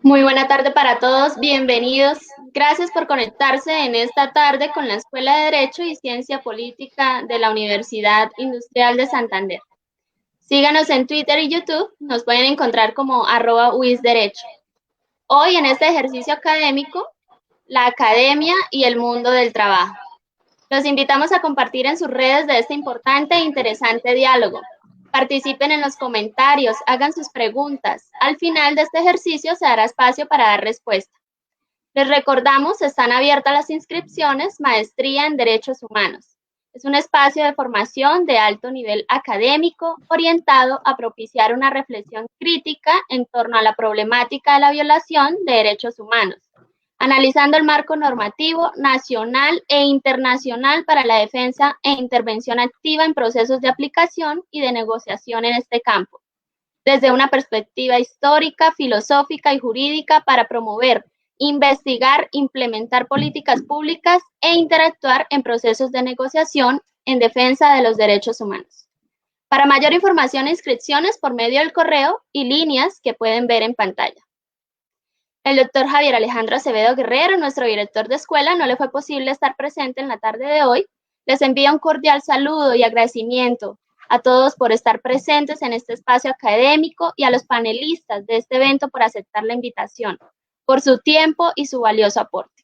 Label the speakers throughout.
Speaker 1: Muy buena tarde para todos, bienvenidos. Gracias por conectarse en esta tarde con la Escuela de Derecho y Ciencia Política de la Universidad Industrial de Santander. Síganos en Twitter y YouTube, nos pueden encontrar como @uisderecho. Hoy en este ejercicio académico, la academia y el mundo del trabajo. Los invitamos a compartir en sus redes de este importante e interesante diálogo. Participen en los comentarios, hagan sus preguntas. Al final de este ejercicio se dará espacio para dar respuesta. Les recordamos, están abiertas las inscripciones Maestría en Derechos Humanos. Es un espacio de formación de alto nivel académico orientado a propiciar una reflexión crítica en torno a la problemática de la violación de derechos humanos, analizando el marco normativo nacional e internacional para la defensa e intervención activa en procesos de aplicación y de negociación en este campo, desde una perspectiva histórica, filosófica y jurídica para promover, investigar, implementar políticas públicas e interactuar en procesos de negociación en defensa de los derechos humanos. Para mayor información e inscripciones por medio del correo y líneas que pueden ver en pantalla. El doctor Javier Alejandro Acevedo Guerrero, nuestro director de escuela, no le fue posible estar presente en la tarde de hoy. Les envía un cordial saludo y agradecimiento a todos por estar presentes en este espacio académico y a los panelistas de este evento por aceptar la invitación, por su tiempo y su valioso aporte.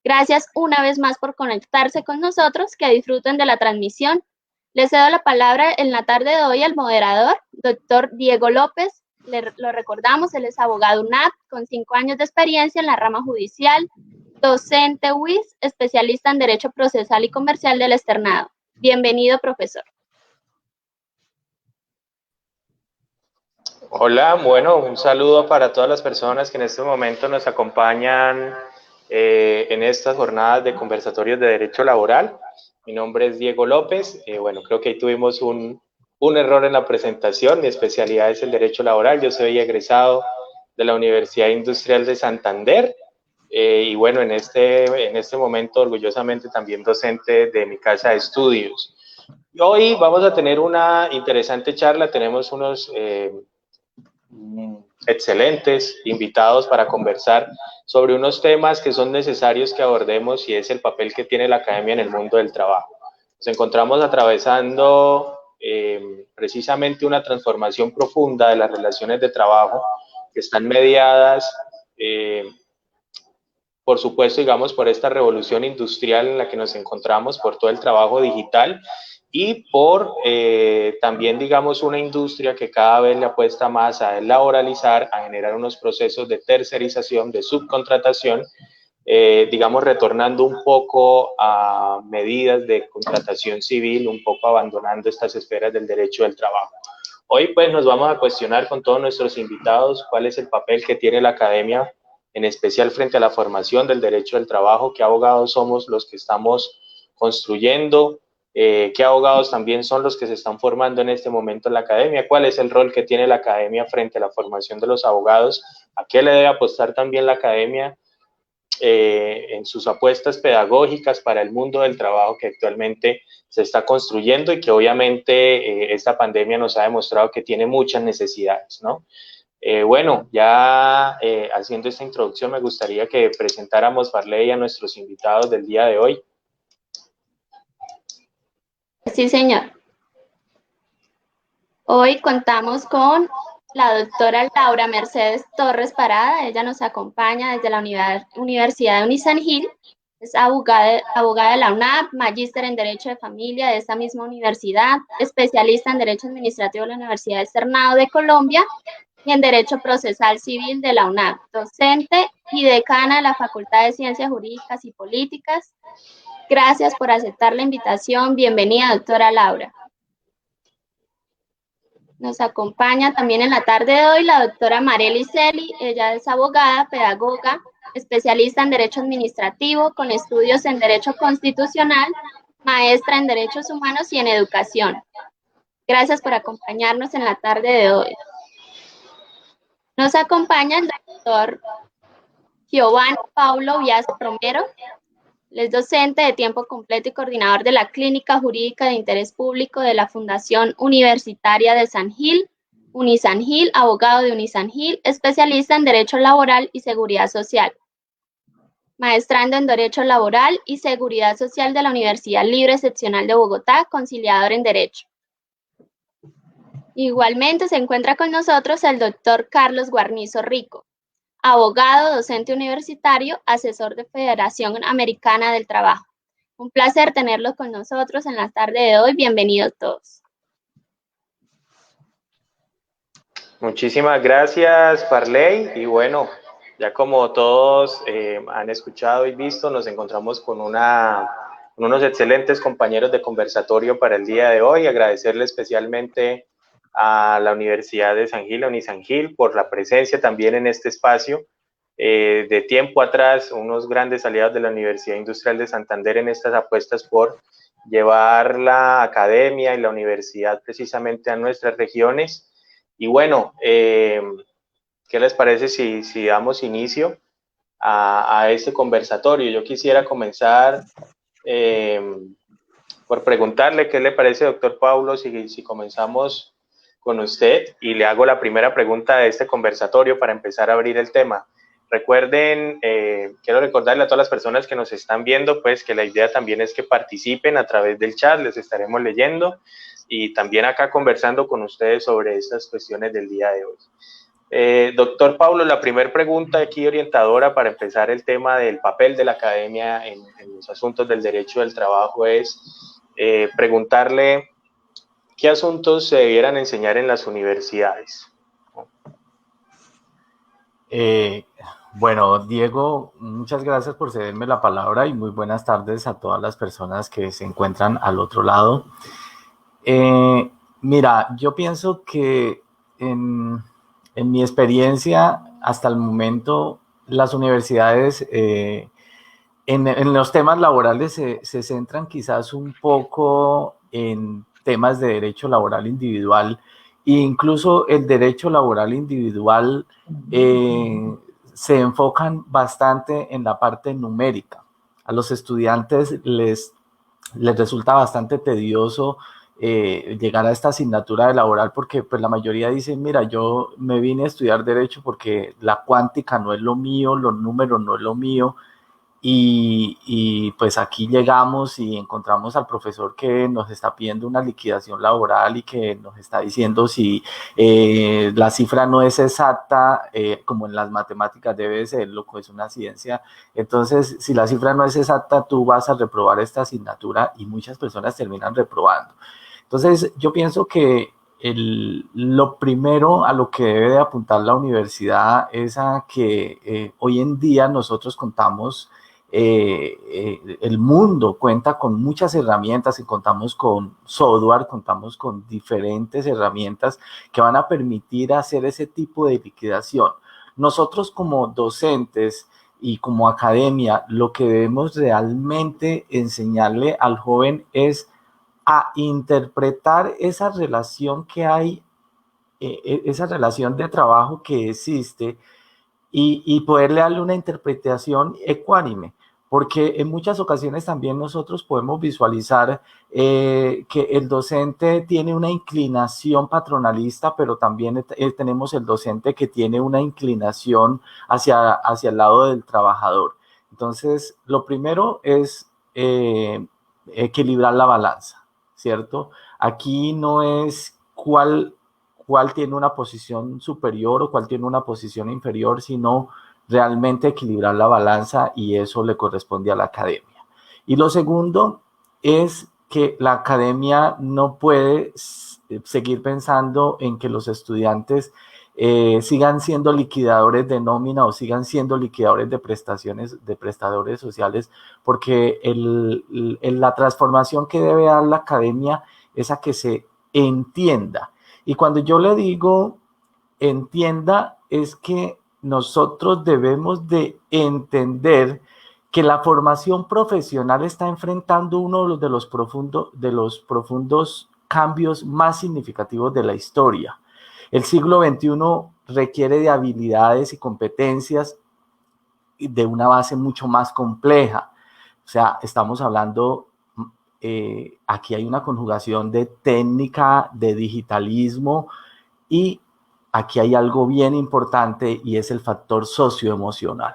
Speaker 1: Gracias una vez más por conectarse con nosotros, que disfruten de la transmisión. Les cedo la palabra en la tarde de hoy al moderador, doctor Diego López. Lo recordamos, él es abogado UNAP con 5 años de experiencia en la rama judicial, docente UIS, especialista en Derecho Procesal y Comercial del Externado. Bienvenido, profesor.
Speaker 2: Hola, bueno, un saludo para todas las personas que en este momento nos acompañan en estas jornadas de conversatorios de derecho laboral. Mi nombre es Diego López. Bueno, creo que ahí tuvimos un error en la presentación. Mi especialidad es el derecho laboral. Yo soy egresado de la Universidad Industrial de Santander. Y bueno, en este momento orgullosamente también docente de mi casa de estudios. Y hoy vamos a tener una interesante charla. Tenemos unos excelentes invitados para conversar sobre unos temas que son necesarios que abordemos, y es el papel que tiene la academia en el mundo del trabajo. Nos encontramos atravesando precisamente una transformación profunda de las relaciones de trabajo que están mediadas, por supuesto, digamos, por esta revolución industrial en la que nos encontramos, por todo el trabajo digital y por también, digamos, una industria que cada vez le apuesta más a laboralizar, a generar unos procesos de tercerización, de subcontratación, digamos, retornando un poco a medidas de contratación civil, un poco abandonando estas esferas del derecho del trabajo. Hoy, pues, nos vamos a cuestionar con todos nuestros invitados cuál es el papel que tiene la academia, en especial frente a la formación del derecho del trabajo, qué abogados somos los que estamos construyendo, qué abogados también son los que se están formando en este momento en la academia, cuál es el rol que tiene la academia frente a la formación de los abogados, a qué le debe apostar también la academia en sus apuestas pedagógicas para el mundo del trabajo que actualmente se está construyendo y que obviamente esta pandemia nos ha demostrado que tiene muchas necesidades, ¿no? Bueno, ya haciendo esta introducción, me gustaría que presentáramos, Farley, a nuestros invitados del día de hoy.
Speaker 1: Sí, señor. Hoy contamos con la doctora Laura Mercedes Torres Parada. Ella nos acompaña desde la Universidad de Unisan Gil. Es abogada de la UNAP, magíster en Derecho de Familia de esta misma universidad, especialista en Derecho Administrativo de la Universidad Externado de Colombia y en Derecho Procesal Civil de la UNAP, docente y decana de la Facultad de Ciencias Jurídicas y Políticas. Gracias por aceptar la invitación. Bienvenida, doctora Laura. Nos acompaña también en la tarde de hoy la doctora Marely Celi. Ella es abogada, pedagoga, especialista en Derecho Administrativo, con estudios en Derecho Constitucional, maestra en Derechos Humanos y en Educación. Gracias por acompañarnos en la tarde de hoy. Nos acompaña el doctor Giovanni Paulo Víaz Romero. Él es docente de tiempo completo y coordinador de la Clínica Jurídica de Interés Público de la Fundación Universitaria de San Gil. Unisan Gil, abogado de Unisan Gil, especialista en Derecho Laboral y Seguridad Social. Maestrando en Derecho Laboral y Seguridad Social de la Universidad Libre Excepcional de Bogotá, conciliador en Derecho. Igualmente se encuentra con nosotros el doctor Carlos Guarnizo Rico, abogado, docente universitario, asesor de Federación Americana del Trabajo. Un placer tenerlos con nosotros en la tarde de hoy. Bienvenidos todos.
Speaker 2: Muchísimas gracias, Parley. Y bueno, ya como todos han escuchado y visto, nos encontramos con unos excelentes compañeros de conversatorio para el día de hoy. Agradecerle especialmente a la Universidad de San Gil, a Unisan Gil, por la presencia también en este espacio. De tiempo atrás, unos grandes aliados de la Universidad Industrial de Santander en estas apuestas por llevar la academia y la universidad precisamente a nuestras regiones. Y bueno, ¿qué les parece si damos inicio a este conversatorio? Yo quisiera comenzar por preguntarle qué le parece, doctor Paulo, si comenzamos con usted y le hago la primera pregunta de este conversatorio para empezar a abrir el tema. Recuerden, quiero recordarle a todas las personas que nos están viendo, pues que la idea también es que participen a través del chat, les estaremos leyendo y también acá conversando con ustedes sobre estas cuestiones del día de hoy. Doctor Paulo, la primera pregunta aquí orientadora para empezar el tema del papel de la academia en los asuntos del derecho del trabajo es preguntarle qué asuntos se debieran enseñar en las universidades.
Speaker 3: Bueno, Diego, muchas gracias por cederme la palabra y muy buenas tardes a todas las personas que se encuentran al otro lado. Mira, yo pienso que en mi experiencia hasta el momento las universidades en los temas laborales se centran quizás un poco en temas de derecho laboral individual e incluso el derecho laboral individual se enfocan bastante en la parte numérica. A los estudiantes les resulta bastante tedioso llegar a esta asignatura de laboral porque pues la mayoría dicen, mira, yo me vine a estudiar derecho porque la cuántica no es lo mío, los números no es lo mío. Y pues aquí llegamos y encontramos al profesor que nos está pidiendo una liquidación laboral y que nos está diciendo si la cifra no es exacta, como en las matemáticas debe serlo, es una ciencia. Entonces, si la cifra no es exacta, tú vas a reprobar esta asignatura y muchas personas terminan reprobando. Entonces, yo pienso que lo primero a lo que debe de apuntar la universidad es a que hoy en día nosotros contamos el mundo cuenta con muchas herramientas y contamos con software, contamos con diferentes herramientas que van a permitir hacer ese tipo de liquidación. Nosotros como docentes y como academia, lo que debemos realmente enseñarle al joven es a interpretar esa relación que hay, esa relación de trabajo que existe y poderle darle una interpretación ecuánime. Porque en muchas ocasiones también nosotros podemos visualizar que el docente tiene una inclinación patronalista, pero también tenemos el docente que tiene una inclinación hacia el lado del trabajador. Entonces, lo primero es equilibrar la balanza, ¿cierto? Aquí no es cuál tiene una posición superior o cuál tiene una posición inferior, sino realmente equilibrar la balanza y eso le corresponde a la academia. Y lo segundo es que la academia no puede seguir pensando en que los estudiantes sigan siendo liquidadores de nómina o sigan siendo liquidadores de prestaciones, de prestadores sociales, porque la transformación que debe dar la academia es a que se entienda. Y cuando yo le digo entienda, es que nosotros debemos de entender que la formación profesional está enfrentando uno de los profundos cambios más significativos de la historia. El siglo XXI requiere de habilidades y competencias de una base mucho más compleja. O sea, estamos hablando, aquí hay una conjugación de técnica, de digitalismo y aquí hay algo bien importante y es el factor socioemocional.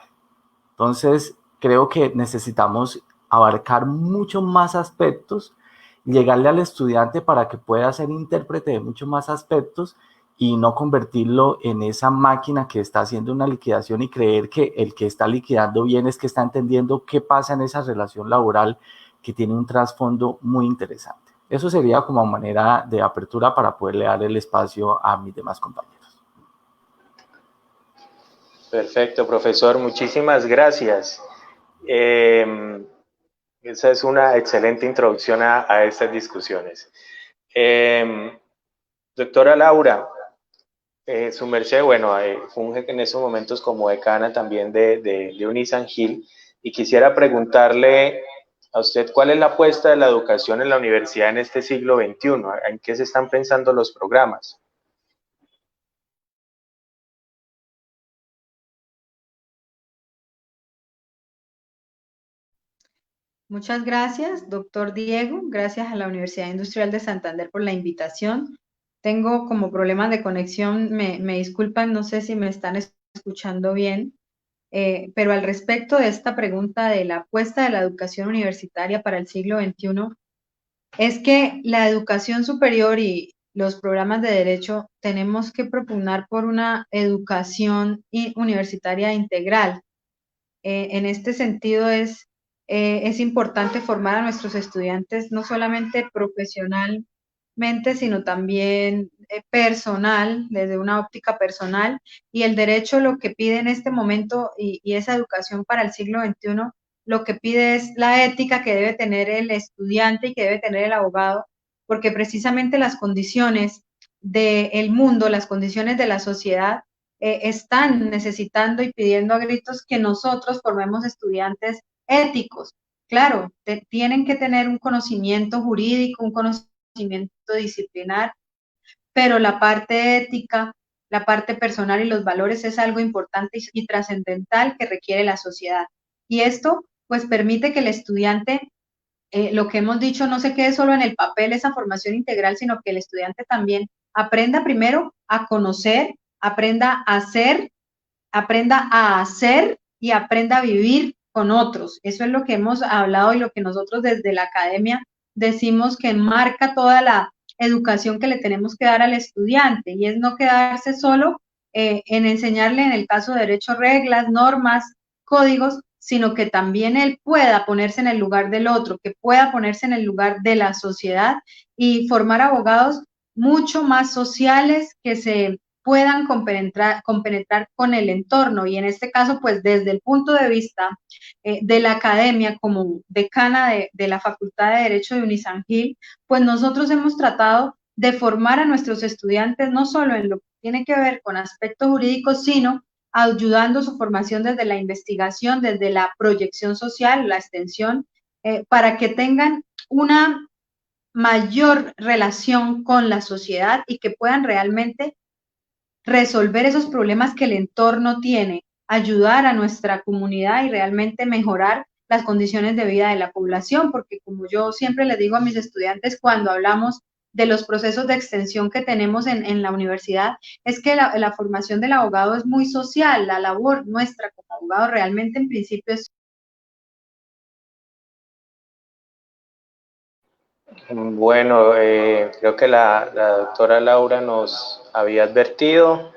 Speaker 3: Entonces, creo que necesitamos abarcar muchos más aspectos, llegarle al estudiante para que pueda ser intérprete de muchos más aspectos y no convertirlo en esa máquina que está haciendo una liquidación y creer que el que está liquidando bien es que está entendiendo qué pasa en esa relación laboral que tiene un trasfondo muy interesante. Eso sería como manera de apertura para poderle dar el espacio a mis demás compañeros.
Speaker 2: Perfecto, profesor, muchísimas gracias. Esa es una excelente introducción a estas discusiones. Doctora Laura, su merced, bueno, funge en esos momentos como decana también de UniSangil, y quisiera preguntarle a usted cuál es la apuesta de la educación en la universidad en este siglo XXI, ¿en qué se están pensando los programas?
Speaker 4: Muchas gracias, doctor Diego. Gracias a la Universidad Industrial de Santander por la invitación. Tengo como problemas de conexión, me disculpan, no sé si me están escuchando bien, pero al respecto de esta pregunta de la apuesta de la educación universitaria para el siglo XXI, es que la educación superior y los programas de derecho tenemos que propugnar por una educación universitaria integral. En este sentido es importante formar a nuestros estudiantes no solamente profesionalmente, sino también personal, desde una óptica personal, y el derecho lo que pide en este momento y esa educación para el siglo XXI, lo que pide es la ética que debe tener el estudiante y que debe tener el abogado, porque precisamente las condiciones del mundo, las condiciones de la sociedad, están necesitando y pidiendo a gritos que nosotros formemos estudiantes éticos. Claro, tienen que tener un conocimiento jurídico, un conocimiento disciplinar, pero la parte ética, la parte personal y los valores es algo importante y trascendental que requiere la sociedad. Y esto, pues, permite que el estudiante, lo que hemos dicho, no se quede solo en el papel, esa formación integral, sino que el estudiante también aprenda primero a conocer, aprenda a hacer y aprenda a vivir con otros. Eso es lo que hemos hablado y lo que nosotros desde la academia decimos que marca toda la educación que le tenemos que dar al estudiante, y es no quedarse solo en enseñarle, en el caso de derecho, reglas, normas, códigos, sino que también él pueda ponerse en el lugar del otro, que pueda ponerse en el lugar de la sociedad y formar abogados mucho más sociales que se puedan compenetrar con el entorno, y en este caso, pues desde el punto de vista de la academia, como decana de la Facultad de Derecho de UniSangil, pues nosotros hemos tratado de formar a nuestros estudiantes no solo en lo que tiene que ver con aspectos jurídicos, sino ayudando su formación desde la investigación, desde la proyección social, la extensión, para que tengan una mayor relación con la sociedad y que puedan realmente resolver esos problemas que el entorno tiene, ayudar a nuestra comunidad y realmente mejorar las condiciones de vida de la población, porque como yo siempre les digo a mis estudiantes cuando hablamos de los procesos de extensión que tenemos en la universidad, es que la formación del abogado es muy social, la labor nuestra como abogado realmente en principio es.
Speaker 2: Bueno, creo que la doctora Laura nos había advertido.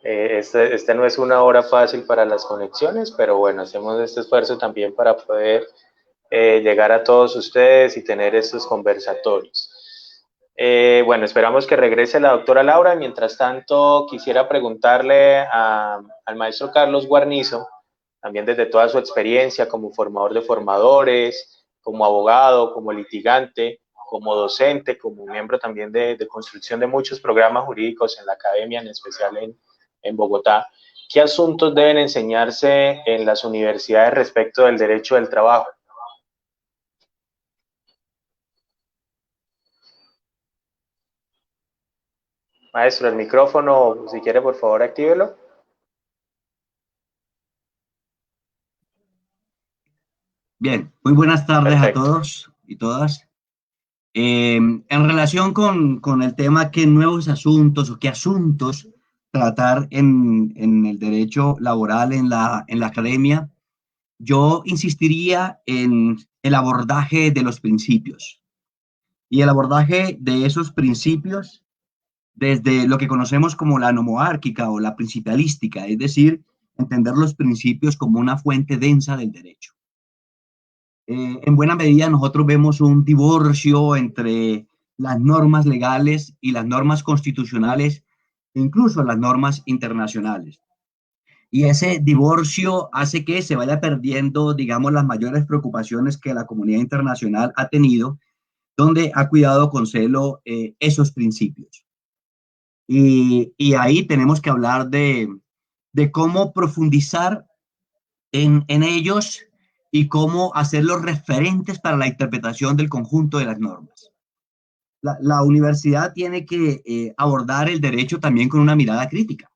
Speaker 2: Este no es una hora fácil para las conexiones, pero bueno, hacemos este esfuerzo también para poder llegar a todos ustedes y tener estos conversatorios. Bueno, esperamos que regrese la doctora Laura. Mientras tanto, quisiera preguntarle al maestro Carlos Guarnizo, también desde toda su experiencia como formador de formadores, como abogado, como litigante, como docente, como miembro también de construcción de muchos programas jurídicos en la academia, en especial en Bogotá. ¿Qué asuntos deben enseñarse en las universidades respecto del derecho del trabajo? Maestro, el micrófono, si quiere, por favor, actívelo.
Speaker 5: Bien, muy buenas tardes. Perfecto. A todos y todas. En relación con el tema, ¿qué nuevos asuntos o qué asuntos tratar en el derecho laboral en la academia, yo insistiría en el abordaje de los principios. Y el abordaje de esos principios desde lo que conocemos como la nomoárquica o la principialística, es decir, entender los principios como una fuente densa del derecho. En buena medida nosotros vemos un divorcio entre las normas legales y las normas constitucionales, incluso las normas internacionales. Y ese divorcio hace que se vaya perdiendo, digamos, las mayores preocupaciones que la comunidad internacional ha tenido, donde ha cuidado con celo esos principios. Y ahí tenemos que hablar de cómo profundizar en ellos y cómo hacerlos referentes para la interpretación del conjunto de las normas. La universidad tiene que abordar el derecho también con una mirada crítica.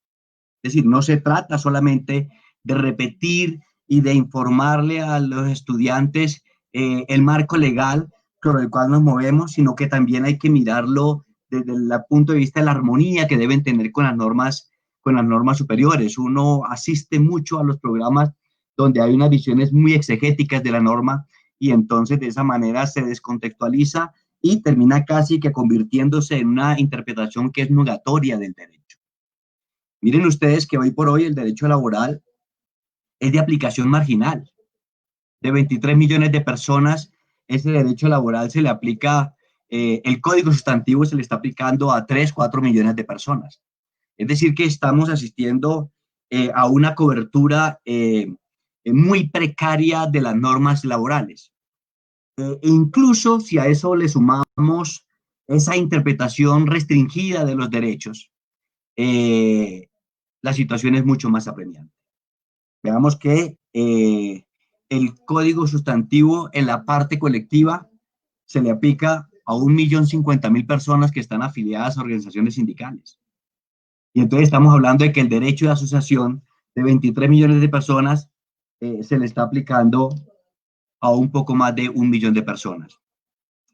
Speaker 5: Es decir, no se trata solamente de repetir y de informarle a los estudiantes el marco legal sobre el cual nos movemos, sino que también hay que mirarlo desde el punto de vista de la armonía que deben tener con las normas superiores. Uno asiste mucho a los programas donde hay unas visiones muy exegéticas de la norma y entonces de esa manera se descontextualiza y termina casi que convirtiéndose en una interpretación que es nugatoria del derecho. Miren ustedes que hoy por hoy el derecho laboral es de aplicación marginal. De 23 millones de personas, ese derecho laboral se le aplica, el código sustantivo se le está aplicando a 3, 4 millones de personas. Es decir, que estamos asistiendo a una cobertura muy precaria de las normas laborales. E incluso si a eso le sumamos esa interpretación restringida de los derechos, la situación es mucho más apremiante. Veamos que el código sustantivo en la parte colectiva se le aplica a 1.050.000 personas que están afiliadas a organizaciones sindicales. Y entonces estamos hablando de que el derecho de asociación de 23 millones de personas se le está aplicando a un poco más de 1 millón de personas.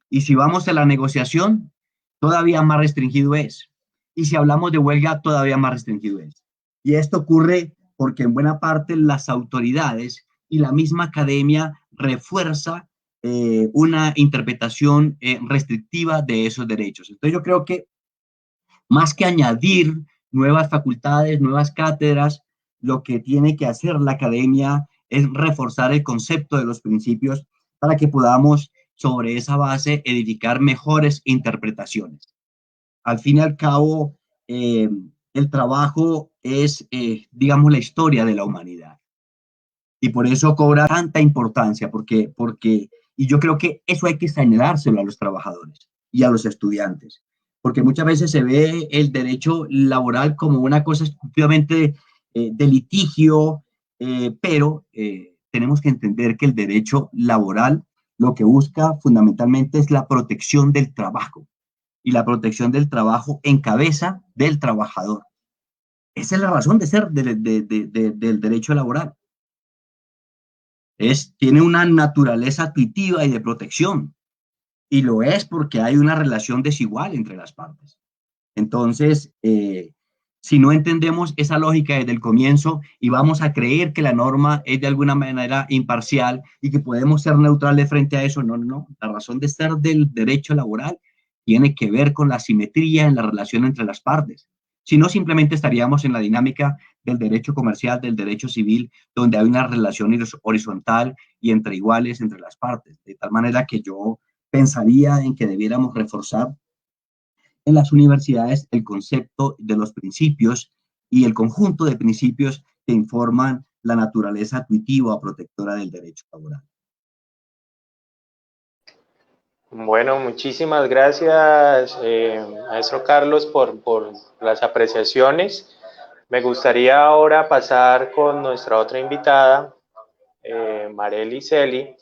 Speaker 5: Y si vamos a la negociación, todavía más restringido es. Y si hablamos de huelga, todavía más restringido es. Y esto ocurre porque en buena parte las autoridades y la misma academia refuerza una interpretación restrictiva de esos derechos. Entonces yo creo que más que añadir nuevas facultades, nuevas cátedras, lo que tiene que hacer la academia es reforzar el concepto de los principios para que podamos sobre esa base edificar mejores interpretaciones. Al fin y al cabo, el trabajo es, digamos, la historia de la humanidad. Y por eso cobra tanta importancia, y yo creo que eso hay que señalárselo a los trabajadores y a los estudiantes, porque muchas veces se ve el derecho laboral como una cosa exclusivamente de litigio, pero tenemos que entender que el derecho laboral lo que busca fundamentalmente es la protección del trabajo, y la protección del trabajo en cabeza del trabajador. Esa es la razón de ser del derecho laboral. Tiene una naturaleza tuitiva y de protección, y lo es porque hay una relación desigual entre las partes. Entonces, si no entendemos esa lógica desde el comienzo y vamos a creer que la norma es de alguna manera imparcial y que podemos ser neutrales frente a eso, no. La razón de ser del derecho laboral tiene que ver con la simetría en la relación entre las partes. Si no, simplemente estaríamos en la dinámica del derecho comercial, del derecho civil, donde hay una relación horizontal y entre iguales entre las partes. De tal manera que yo pensaría en que debiéramos reforzar en las universidades el concepto de los principios y el conjunto de principios que informan la naturaleza tuitiva o protectora del derecho laboral.
Speaker 2: Bueno, muchísimas gracias, maestro Carlos, por las apreciaciones. Me gustaría ahora pasar con nuestra otra invitada, Marely Celi,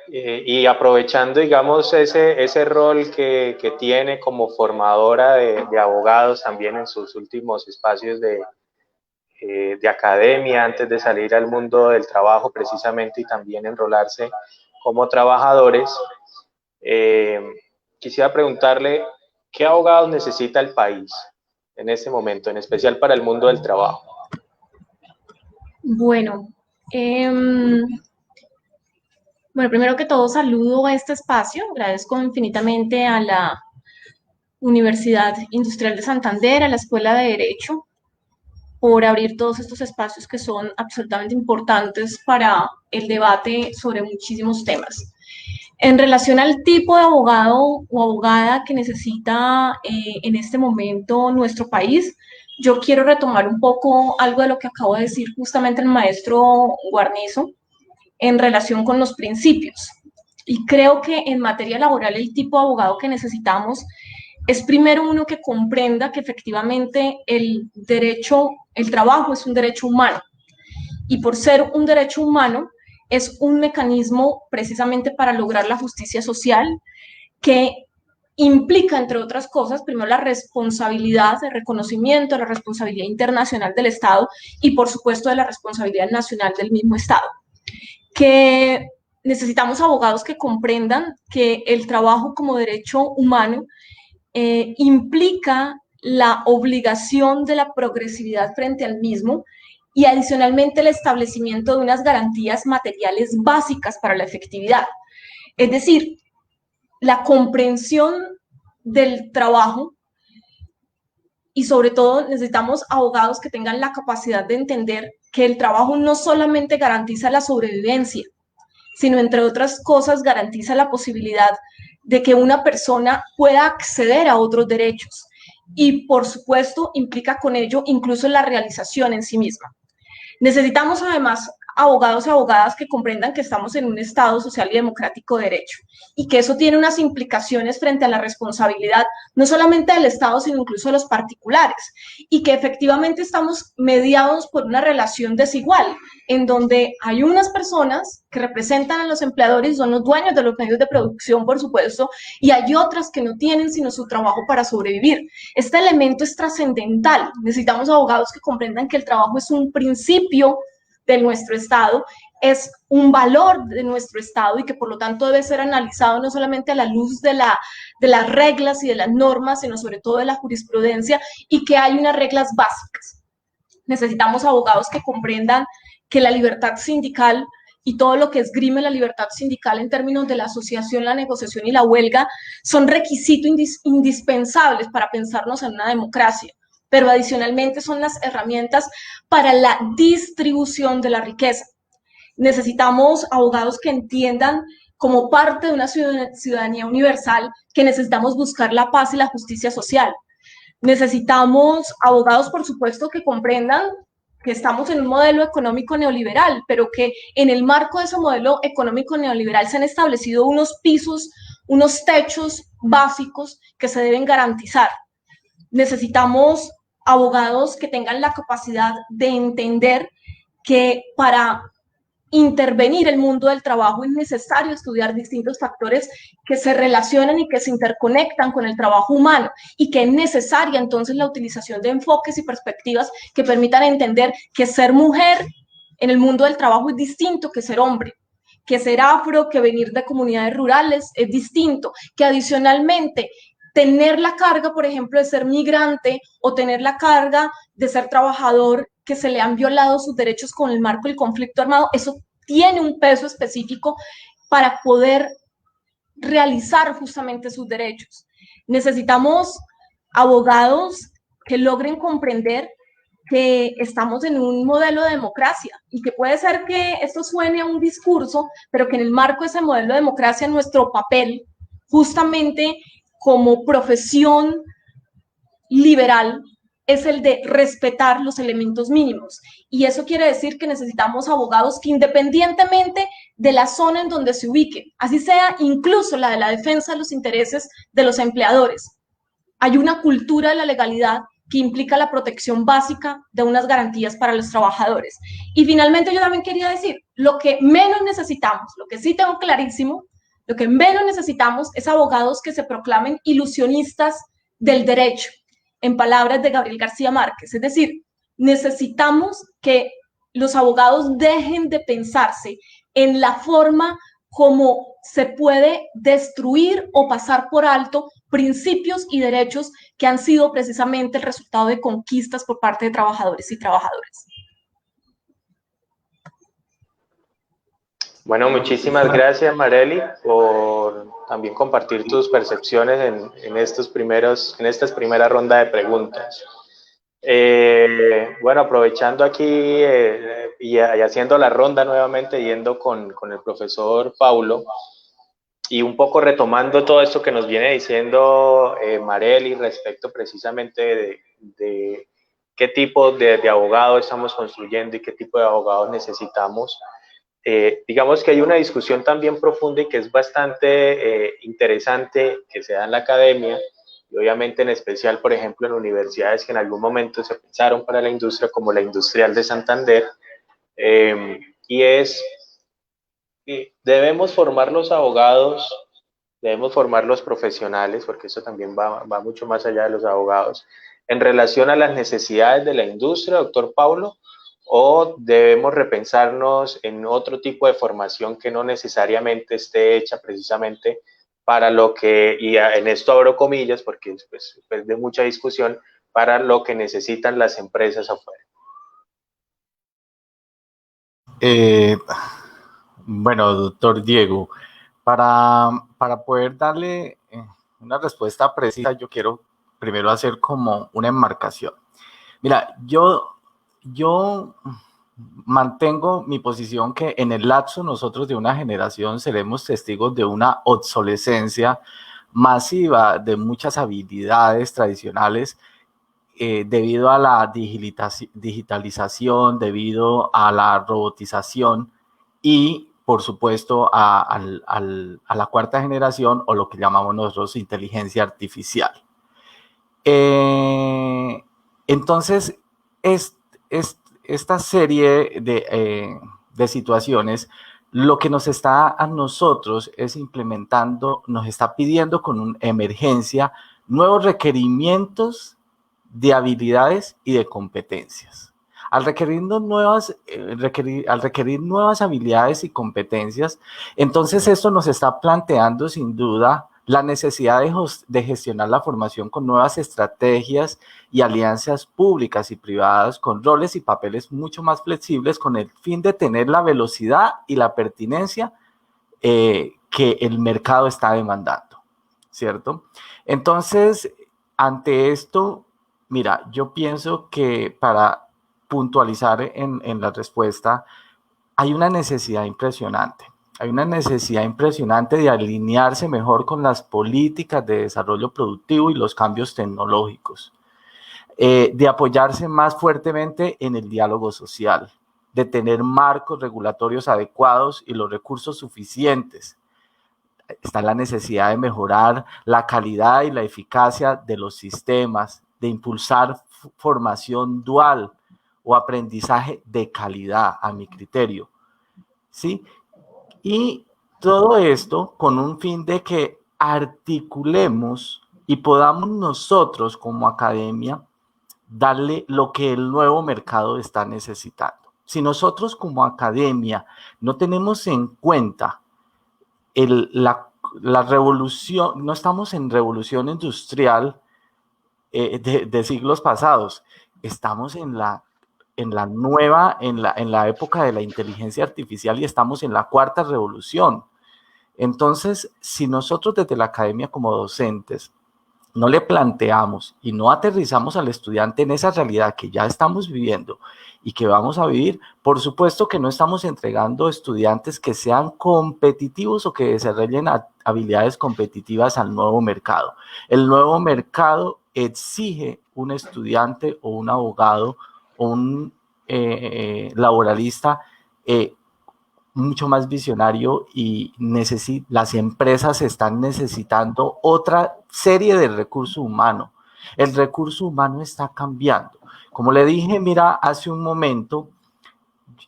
Speaker 2: y aprovechando, digamos, ese rol que tiene como formadora de abogados también en sus últimos espacios de academia antes de salir al mundo del trabajo precisamente y también enrolarse como trabajadores. Quisiera preguntarle, ¿qué abogados necesita el país? en este momento, en especial para el mundo del trabajo?
Speaker 6: Bueno, primero que todo saludo a este espacio, agradezco infinitamente a la Universidad Industrial de Santander, a la Escuela de Derecho, por abrir todos estos espacios que son absolutamente importantes para el debate sobre muchísimos temas. En relación al tipo de abogado o abogada que necesita en este momento nuestro país, yo quiero retomar un poco algo de lo que acabo de decir justamente el maestro Guarnizo en relación con los principios. Y creo que en materia laboral el tipo de abogado que necesitamos es primero uno que comprenda que efectivamente el trabajo es un derecho humano. Y por ser un derecho humano, es un mecanismo precisamente para lograr la justicia social que implica, entre otras cosas, primero la responsabilidad, el reconocimiento de la responsabilidad internacional del Estado y, por supuesto, de la responsabilidad nacional del mismo Estado. Que necesitamos abogados que comprendan que el trabajo como derecho humano implica la obligación de la progresividad frente al mismo y adicionalmente el establecimiento de unas garantías materiales básicas para la efectividad. Es decir, la comprensión del trabajo y sobre todo necesitamos abogados que tengan la capacidad de entender que el trabajo no solamente garantiza la sobrevivencia, sino entre otras cosas garantiza la posibilidad de que una persona pueda acceder a otros derechos y por supuesto implica con ello incluso la realización en sí misma. Necesitamos además abogados y abogadas que comprendan que estamos en un Estado social y democrático de derecho y que eso tiene unas implicaciones frente a la responsabilidad no solamente del Estado, sino incluso de los particulares y que efectivamente estamos mediados por una relación desigual en donde hay unas personas que representan a los empleadores y son los dueños de los medios de producción, por supuesto, y hay otras que no tienen sino su trabajo para sobrevivir. Este elemento es trascendental. Necesitamos abogados que comprendan que el trabajo es un principio de nuestro Estado, es un valor de nuestro Estado y que por lo tanto debe ser analizado no solamente a la luz de las reglas y de las normas, sino sobre todo de la jurisprudencia y que hay unas reglas básicas. Necesitamos abogados que comprendan que la libertad sindical y todo lo que esgrime la libertad sindical en términos de la asociación, la negociación y la huelga son requisitos indispensables para pensarnos en una democracia, pero adicionalmente son las herramientas para la distribución de la riqueza. Necesitamos abogados que entiendan como parte de una ciudadanía universal que necesitamos buscar la paz y la justicia social. Necesitamos abogados, por supuesto, que comprendan que estamos en un modelo económico neoliberal, pero que en el marco de ese modelo económico neoliberal se han establecido unos pisos, unos techos básicos que se deben garantizar. Necesitamos abogados que tengan la capacidad de entender que para intervenir el mundo del trabajo es necesario estudiar distintos factores que se relacionan y que se interconectan con el trabajo humano y que es necesaria entonces la utilización de enfoques y perspectivas que permitan entender que ser mujer en el mundo del trabajo es distinto que ser hombre, que ser afro, que venir de comunidades rurales es distinto, que adicionalmente tener la carga, por ejemplo, de ser migrante o tener la carga de ser trabajador que se le han violado sus derechos con el marco del conflicto armado, eso tiene un peso específico para poder realizar justamente sus derechos. Necesitamos abogados que logren comprender que estamos en un modelo de democracia y que puede ser que esto suene a un discurso, pero que en el marco de ese modelo de democracia nuestro papel justamente como profesión liberal es el de respetar los elementos mínimos. Y eso quiere decir que necesitamos abogados que independientemente de la zona en donde se ubiquen, así sea incluso la de la defensa de los intereses de los empleadores, hay una cultura de la legalidad que implica la protección básica de unas garantías para los trabajadores. Y finalmente yo también quería decir, lo que menos necesitamos, lo que sí tengo clarísimo, lo que menos necesitamos es abogados que se proclamen ilusionistas del derecho, en palabras de Gabriel García Márquez. Es decir, necesitamos que los abogados dejen de pensarse en la forma cómo se puede destruir o pasar por alto principios y derechos que han sido precisamente el resultado de conquistas por parte de trabajadores y trabajadoras.
Speaker 2: Bueno, muchísimas gracias, Marely, por también compartir tus percepciones en estas primeras rondas de preguntas. Bueno, aprovechando aquí y haciendo la ronda nuevamente, yendo con el profesor Paulo, y un poco retomando todo esto que nos viene diciendo Marely respecto precisamente de qué tipo de abogado estamos construyendo y qué tipo de abogados necesitamos. Digamos que hay una discusión también profunda y que es bastante interesante que se da en la academia, y obviamente en especial, por ejemplo, en universidades que en algún momento se pensaron para la industria, como la Industrial de Santander, y es que debemos formar los abogados, debemos formar los profesionales, porque eso también va mucho más allá de los abogados, en relación a las necesidades de la industria, doctor Paulo, o debemos repensarnos en otro tipo de formación que no necesariamente esté hecha precisamente para lo que, y en esto abro comillas porque después de mucha discusión, para lo que necesitan las empresas afuera.
Speaker 3: Bueno, doctor Diego, para poder darle una respuesta precisa, yo quiero primero hacer como una enmarcación. Mira, yo mantengo mi posición que en el lapso nosotros de una generación seremos testigos de una obsolescencia masiva de muchas habilidades tradicionales debido a la digitalización, debido a la robotización y, por supuesto, a la cuarta generación o lo que llamamos nosotros inteligencia artificial. Entonces, esta serie de situaciones, lo que nos está a nosotros es implementando, nos está pidiendo con una emergencia nuevos requerimientos de habilidades y de competencias. Al requerir nuevas habilidades y competencias, entonces esto nos está planteando sin duda la necesidad de gestionar la formación con nuevas estrategias y alianzas públicas y privadas con roles y papeles mucho más flexibles con el fin de tener la velocidad y la pertinencia que el mercado está demandando, ¿cierto? Entonces, ante esto, mira, yo pienso que para puntualizar en la respuesta, hay una necesidad impresionante. Hay una necesidad impresionante de alinearse mejor con las políticas de desarrollo productivo y los cambios tecnológicos, de apoyarse más fuertemente en el diálogo social, de tener marcos regulatorios adecuados y los recursos suficientes. Está la necesidad de mejorar la calidad y la eficacia de los sistemas, de impulsar formación dual o aprendizaje de calidad, a mi criterio, ¿sí? Y todo esto con un fin de que articulemos y podamos nosotros como academia darle lo que el nuevo mercado está necesitando. Si nosotros como academia no tenemos en cuenta la revolución, no estamos en revolución industrial de siglos pasados, estamos en la época de la inteligencia artificial y estamos en la cuarta revolución. Entonces, si nosotros desde la academia como docentes no le planteamos y no aterrizamos al estudiante en esa realidad que ya estamos viviendo y que vamos a vivir, por supuesto que no estamos entregando estudiantes que sean competitivos o que desarrollen habilidades competitivas al nuevo mercado. El nuevo mercado exige un estudiante o un abogado o un laboralista mucho más visionario y las empresas están necesitando otra serie de recursos humanos. El recurso humano está cambiando. Como le dije, mira, hace un momento,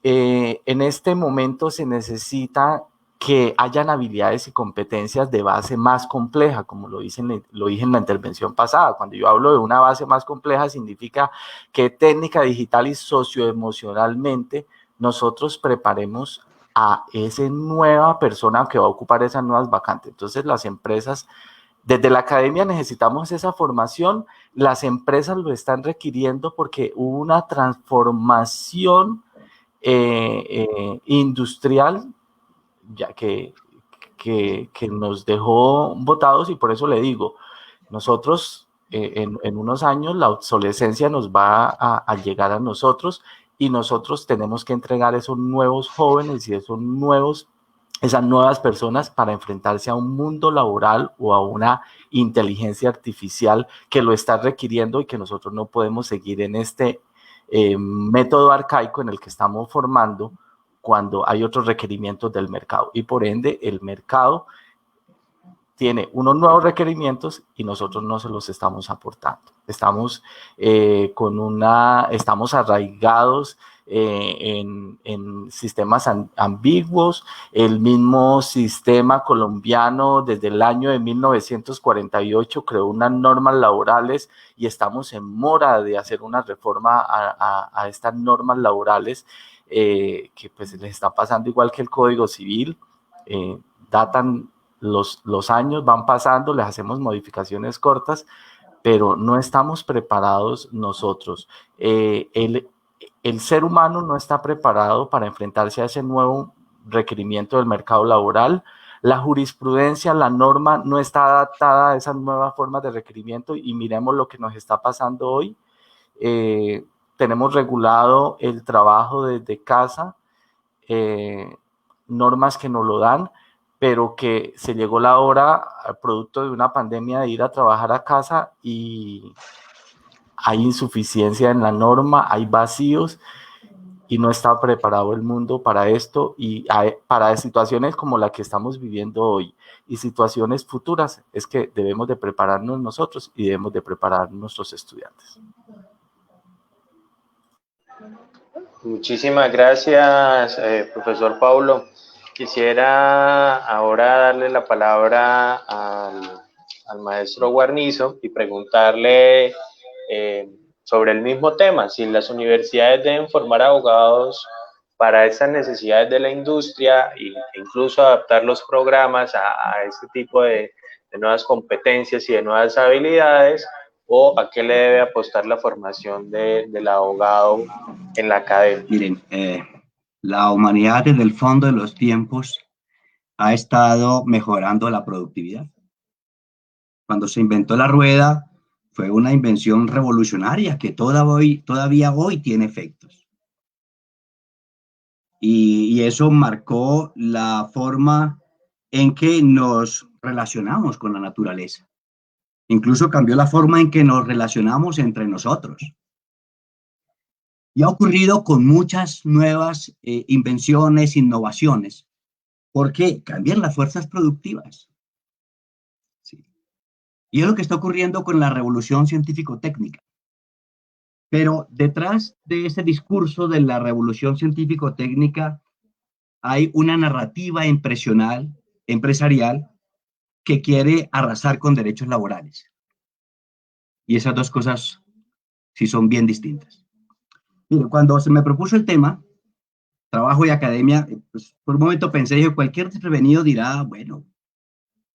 Speaker 3: en este momento se necesita que hayan habilidades y competencias de base más compleja, como lo dije en la intervención pasada. Cuando yo hablo de una base más compleja, significa que técnica digital y socioemocionalmente nosotros preparemos a esa nueva persona que va a ocupar esas nuevas vacantes. Entonces las empresas, desde la academia necesitamos esa formación, las empresas lo están requiriendo porque hubo una transformación industrial ya que nos dejó botados, y por eso le digo, nosotros en unos años la obsolescencia nos va a llegar a nosotros, y nosotros tenemos que entregar esos nuevos jóvenes y esas nuevas personas para enfrentarse a un mundo laboral o a una inteligencia artificial que lo está requiriendo, y que nosotros no podemos seguir en este método arcaico en el que estamos formando cuando hay otros requerimientos del mercado, y por ende el mercado tiene unos nuevos requerimientos y nosotros no se los estamos aportando. Estamos arraigados en sistemas ambiguos. El mismo sistema colombiano desde el año de 1948 creó unas normas laborales, y estamos en mora de hacer una reforma a estas normas laborales, que pues les está pasando igual que el Código Civil. Datan los años, van pasando, les hacemos modificaciones cortas, pero no estamos preparados nosotros. El ser humano no está preparado para enfrentarse a ese nuevo requerimiento del mercado laboral. La jurisprudencia, la norma no está adaptada a esas nuevas formas de requerimiento, y miremos lo que nos está pasando hoy. Tenemos regulado el trabajo desde casa, normas que nos lo dan, pero que se llegó la hora, producto de una pandemia, de ir a trabajar a casa, y hay insuficiencia en la norma, hay vacíos, y no está preparado el mundo para esto, y para situaciones como la que estamos viviendo hoy y situaciones futuras. Es que debemos de prepararnos nosotros y debemos de preparar nuestros estudiantes.
Speaker 2: Muchísimas gracias, profesor Paulo. Quisiera ahora darle la palabra al maestro Guarnizo y preguntarle sobre el mismo tema, si las universidades deben formar abogados para esas necesidades de la industria e incluso adaptar los programas a este tipo de nuevas competencias y de nuevas habilidades, o a qué le debe apostar la formación del abogado en la academia.
Speaker 5: Miren, la humanidad desde el fondo de los tiempos ha estado mejorando la productividad. Cuando se inventó la rueda, fue una invención revolucionaria que todavía hoy tiene efectos. Y eso marcó la forma en que nos relacionamos con la naturaleza. Incluso cambió la forma en que nos relacionamos entre nosotros. Y ha ocurrido con muchas nuevas invenciones, innovaciones, porque cambian las fuerzas productivas. Sí. Y es lo que está ocurriendo con la revolución científico-técnica. Pero detrás de ese discurso de la revolución científico-técnica hay una narrativa empresarial que quiere arrasar con derechos laborales. Y esas dos cosas sí son bien distintas. Mire, cuando se me propuso el tema, trabajo y academia, pues por un momento pensé, dije, cualquier desprevenido dirá, bueno,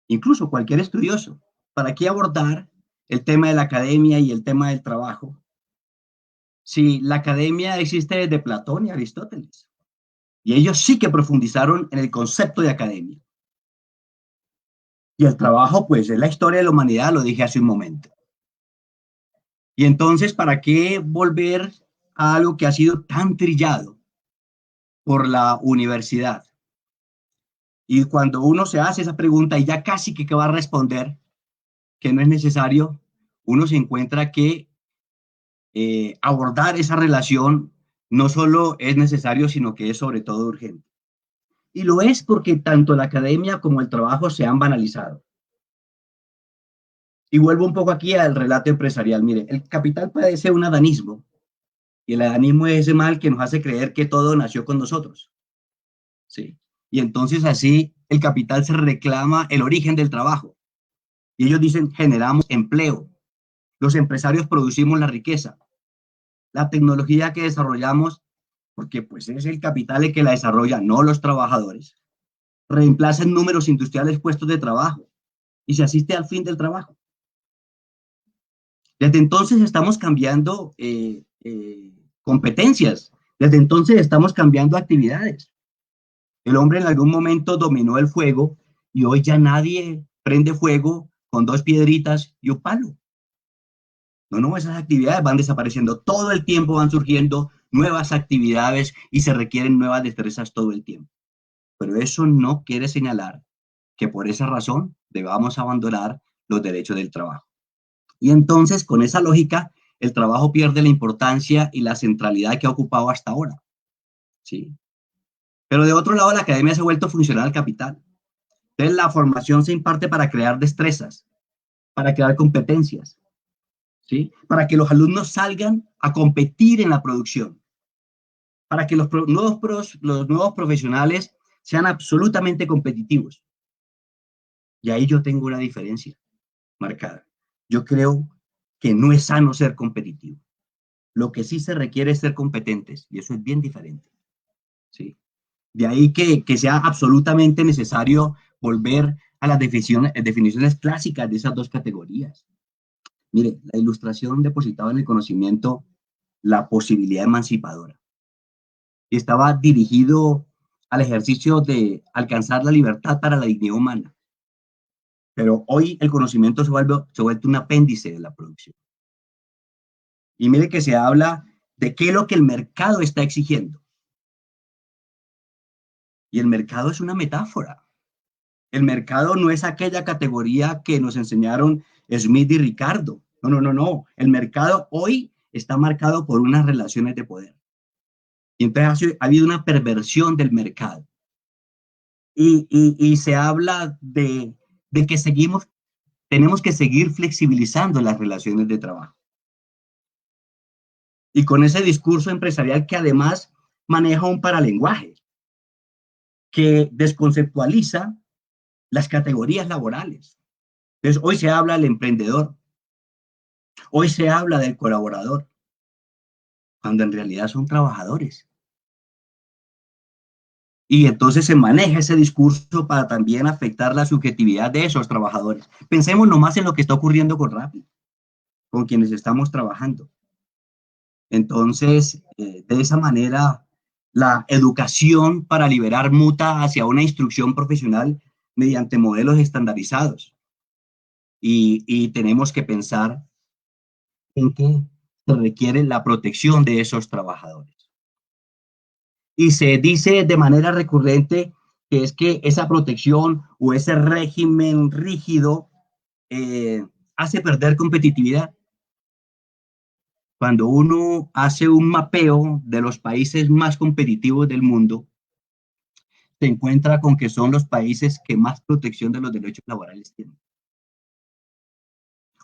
Speaker 5: incluso cualquier estudioso, ¿para qué abordar el tema de la academia y el tema del trabajo? Si la academia existe desde Platón y Aristóteles, y ellos sí que profundizaron en el concepto de academia. Y el trabajo, pues, es la historia de la humanidad, lo dije hace un momento. Y entonces, ¿para qué volver a algo que ha sido tan trillado por la universidad? Y cuando uno se hace esa pregunta y ya casi que va a responder que no es necesario, uno se encuentra que abordar esa relación no solo es necesario, sino que es sobre todo urgente. Y lo es porque tanto la academia como el trabajo se han banalizado. Y vuelvo un poco aquí al relato empresarial. Mire, el capital padece un adanismo, y el adanismo es ese mal que nos hace creer que todo nació con nosotros. Sí. Y entonces así el capital se reclama el origen del trabajo. Y ellos dicen, generamos empleo. Los empresarios producimos la riqueza. La tecnología que desarrollamos porque pues es el capital el que la desarrolla, no los trabajadores, reemplazan números industriales puestos de trabajo y se asiste al fin del trabajo. Desde entonces estamos cambiando competencias, desde entonces estamos cambiando actividades. El hombre en algún momento dominó el fuego y hoy ya nadie prende fuego con 2 piedritas y un palo. No, esas actividades van desapareciendo. Todo el tiempo van surgiendo nuevas actividades y se requieren nuevas destrezas todo el tiempo. Pero eso no quiere señalar que por esa razón debamos abandonar los derechos del trabajo. Y entonces, con esa lógica, el trabajo pierde la importancia y la centralidad que ha ocupado hasta ahora. ¿Sí? Pero de otro lado, la academia se ha vuelto funcional al capital. Entonces, la formación se imparte para crear destrezas, para crear competencias, ¿sí? Para que los alumnos salgan a competir en la producción, para que los nuevos profesionales sean absolutamente competitivos. Y ahí yo tengo una diferencia marcada. Yo creo que no es sano ser competitivo. Lo que sí se requiere es ser competentes, y eso es bien diferente, ¿sí? De ahí que sea absolutamente necesario volver a las definiciones clásicas de esas 2 categorías. Mire, la ilustración depositaba en el conocimiento la posibilidad emancipadora. Y estaba dirigido al ejercicio de alcanzar la libertad para la dignidad humana. Pero hoy el conocimiento se vuelve un apéndice de la producción. Y mire que se habla de qué es lo que el mercado está exigiendo. Y el mercado es una metáfora. El mercado no es aquella categoría que nos enseñaron Smith y Ricardo. No. El mercado hoy está marcado por unas relaciones de poder. Y entonces ha habido una perversión del mercado. Y se habla de que tenemos que seguir flexibilizando las relaciones de trabajo. Y con ese discurso empresarial que además maneja un paralenguaje, que desconceptualiza las categorías laborales. Entonces, hoy se habla del emprendedor, hoy se habla del colaborador, cuando en realidad son trabajadores. Y entonces se maneja ese discurso para también afectar la subjetividad de esos trabajadores. Pensemos nomás en lo que está ocurriendo con Rappi, con quienes estamos trabajando. Entonces, de esa manera, la educación para liberar muta hacia una instrucción profesional mediante modelos estandarizados. Y tenemos que pensar en que se requiere la protección de esos trabajadores. Y se dice de manera recurrente que es que esa protección o ese régimen rígido hace perder competitividad. Cuando uno hace un mapeo de los países más competitivos del mundo, se encuentra con que son los países que más protección de los derechos laborales tienen.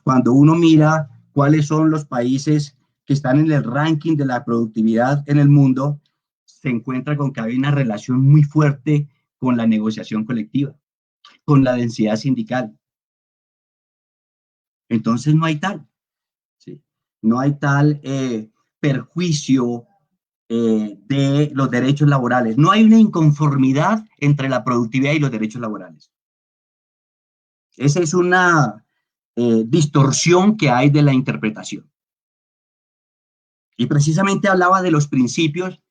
Speaker 5: Cuando uno mira cuáles son los países que están en el ranking de la productividad en el mundo, se encuentra con que hay una relación muy fuerte con la negociación colectiva, con la densidad sindical. Entonces no hay tal, ¿sí? No hay tal perjuicio de los derechos laborales. No hay una inconformidad entre la productividad y los derechos laborales. Esa es una distorsión que hay de la interpretación. Y precisamente hablaba de los principios